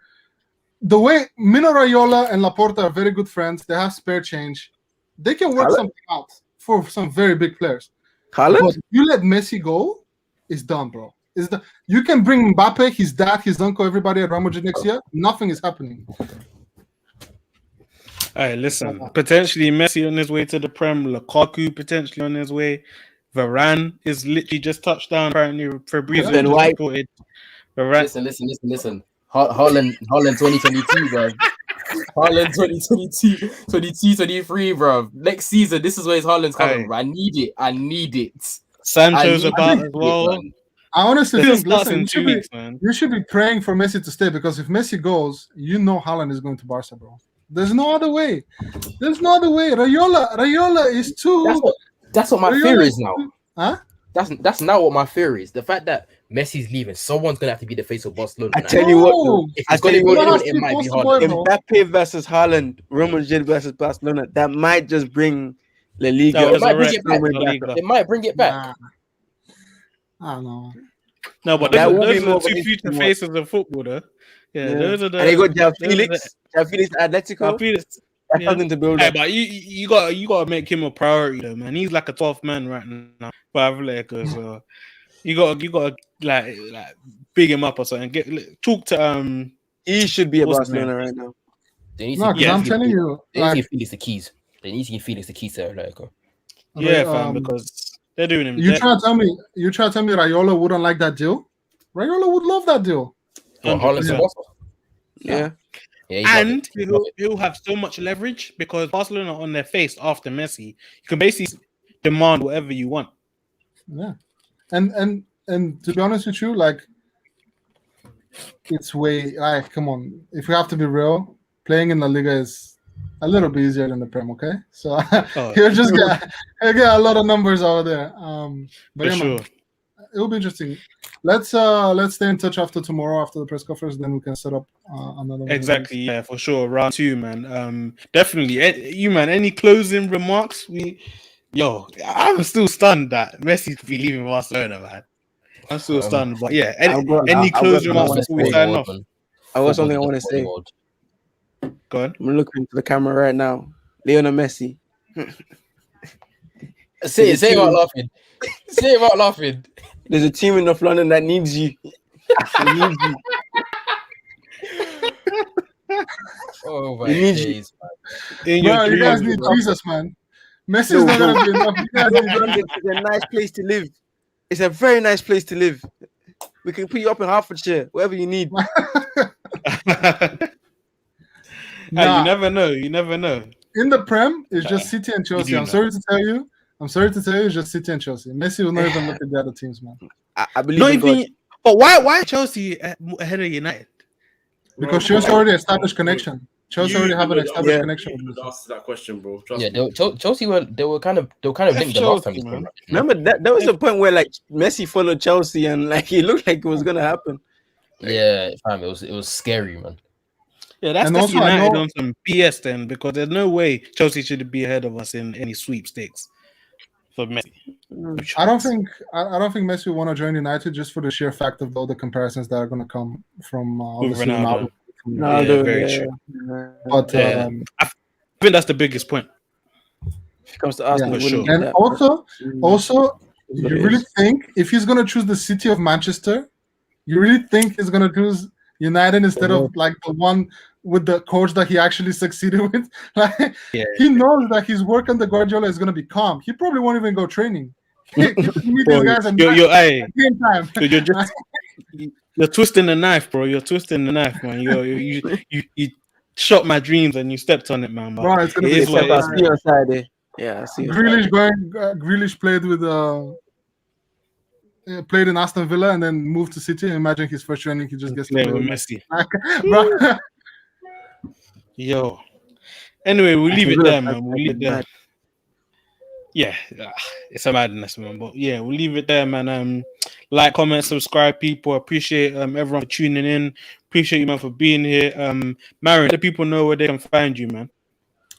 The way Mino Raiola and Laporta are very good friends, they have spare change. They can work something out for some very big players. But if you let Messi go, it's done, bro. You can bring Mbappe, his dad, his uncle, everybody at Real Madrid next year. Nothing is happening. All right, listen. Potentially Messi on his way to the Prem. Lukaku potentially on his way. Varane is literally just touched down. Apparently, Fabrizio just reported. Varane. Listen. Holland 2022, bro. Holland 2022, 22, 23, bro. Next season, this is where his Holland's coming. Bro. I need it. Sancho's about as well. I honestly think, listen, you should be praying for Messi to stay because if Messi goes, you know Haaland is going to Barca, bro. There's no other way. Raiola is too. That's what my fear is now. Huh? That's now what my fear is. The fact that Messi's leaving, someone's gonna have to be the face of Barcelona. I tell you what, it might be hard. Mbappe versus Haaland, Real Madrid versus Barcelona, that might just bring La Liga. It might bring it back. I don't know. No, but those are the two future faces of football, though. Yeah, those are the. And they got João Felix Atletico. That's something to build up. But you got to make him a priority, though, man. He's like a 12th man right now for Atletico, so you got to like big him up or something. Talk to He should be at Barcelona right now. No, because I'm telling you, they need to give Felix the keys. They need to give Felix the keys to Atletico. Yeah, fam, because they're doing him. You try to tell me Raiola wouldn't like that deal? Raiola would love that deal. 100%. Yeah. And he'll have so much leverage because Barcelona on their face after Messi. You can basically demand whatever you want. Yeah, and to be honest with you, like it's way come on. If we have to be real, playing in La Liga is a little bit easier than the Prem. Okay, so he'll just get a lot of numbers over there. But yeah, man, it will be interesting. Let's stay in touch after tomorrow, after the press conference, then we can set up another one. Exactly, yeah, for sure. Round 2, man. Definitely. You, man, any closing remarks? I'm still stunned that Messi could be leaving Barcelona, man. I'm still stunned, but yeah. Any closing remarks before we sign off? I got something I want to say. Go on. I'm looking into the camera right now. Lionel Messi. Say it without laughing. Say it without laughing. There's a team in North London that needs you. They need you. Oh my days. Bro, you guys need Jesus, man. Messi's not gonna be enough. It's a nice place to live. It's a very nice place to live. We can put you up in Hertfordshire, wherever you need. Nah. You never know. You never know. In the Prem, it's just City and Chelsea. I'm sorry to tell you, it's just City and Chelsea. Messi will not even look at the other teams, man. I believe in God. But why Chelsea ahead of United? Because Chelsea already established connection. Chelsea already have an established connection. Answer that question, bro. Chelsea were kind of linked the last time. Man. Remember that was the point where like Messi followed Chelsea and like it looked like it was gonna happen. Yeah, fam, it was scary, man. Yeah, that's also United on some BS then, because there's no way Chelsea should be ahead of us in any sweepstakes for Messi. I don't think Messi will want to join United just for the sheer fact of all the comparisons that are going to come from Ronaldo. Yeah, very true. But I think that's the biggest point. If it comes to Arsenal, sure. And also, you really think if he's going to choose the city of Manchester, you really think he's going to choose United instead of like the one with the coach that he actually succeeded with? Like, he knows that his work under Guardiola is going to be calm. He probably won't even go training. Meet these guys and you're twisting the knife, bro. You're twisting the knife, man. You shot my dreams and you stepped on it, man. Bro, it's gonna be outside. Yeah, I see. Grealish played with played in Aston Villa and then moved to City. Imagine his first training, he just gets to play with Messi. Yo. Anyway, we'll leave it there, man. We'll leave it there. Yeah, it's a madness, man. But yeah, we'll leave it there, man. Like, comment, subscribe, people. Appreciate everyone for tuning in. Appreciate you, man, for being here. Marion, let people know where they can find you, man.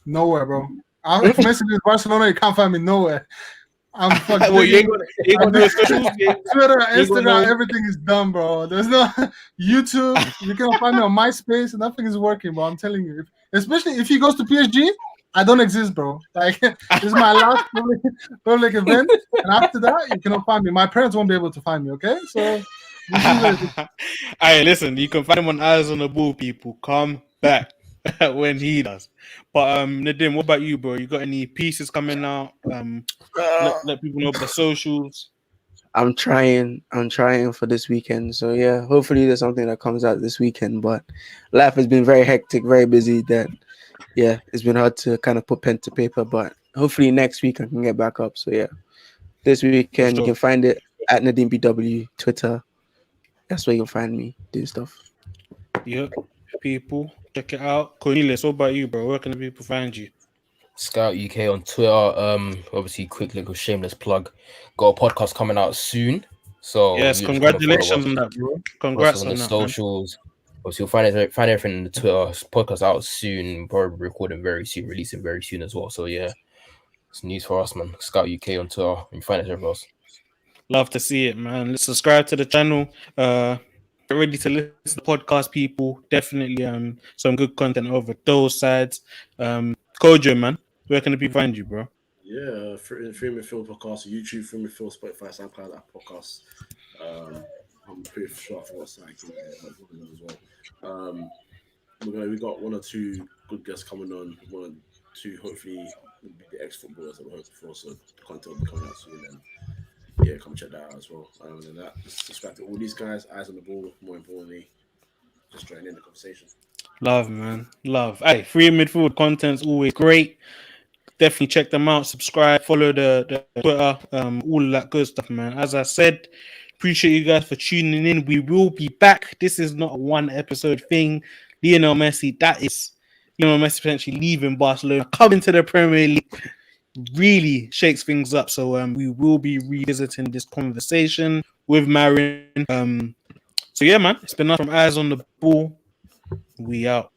Nowhere, bro. If Messi is Barcelona, you can't find me nowhere. I'm fucking. Well, you ain't gonna do socials. Twitter, Instagram, everything is done, bro. There's no YouTube. You can find me on MySpace. Nothing is working, bro. I'm telling you. Especially if he goes to PSG, I don't exist, bro. Like, this is my last public event, and after that, you cannot find me. My parents won't be able to find me. Okay, so. Hey, listen. You can find him on Eyes on the Ball. People, come back when he does. But Nadim, what about you, bro? You got any pieces coming out? Let people know about the socials. I'm trying for this weekend. So yeah, hopefully there's something that comes out this weekend. But life has been very hectic, very busy. It's been hard to kind of put pen to paper. But hopefully next week I can get back up. So yeah, this weekend you can find it at Nadim BW Twitter. That's where you'll find me doing stuff. Yep, people. Check it out. Cornelius, what about you, bro? Where can the people find you? Scout UK on Twitter. Obviously, quick little shameless plug. Got a podcast coming out soon. So yes, congratulations on that, bro. Congrats on the that, socials. Obviously, you'll find everything in the Twitter. Podcast out soon. Probably recording very soon, releasing very soon as well. So yeah, it's news for us, man. Scout UK on Twitter. You find it everywhere else. Love to see it, man. Let's subscribe to the channel. Get ready to listen to the podcast, people. Definitely some good content over those sides. Kojo, man, where can the people find you, bro? Yeah, Free Midfield podcast, YouTube, Free Midfield, Spotify, SoundCloud, that podcast. I'm pretty sure I forgot something as well. we got one or two good guests coming on. One or two, hopefully, will be the ex-footballers that we're hoping for. So the content will be coming out soon. And yeah, come check that out as well. Other than that, just subscribe to all these guys. Eyes on the ball. More importantly, just join in the conversation. Love, man. Love. Hey, free midfield content's always great. Definitely check them out. Subscribe, follow the Twitter, all of that good stuff, man. As I said, appreciate you guys for tuning in. We will be back. This is not a one episode thing. Lionel Messi, that is Lionel Messi potentially leaving Barcelona, coming to the Premier League, really shakes things up. So we will be revisiting this conversation with Marin. So yeah, man, it's been nice from Eyes on the Ball. We out.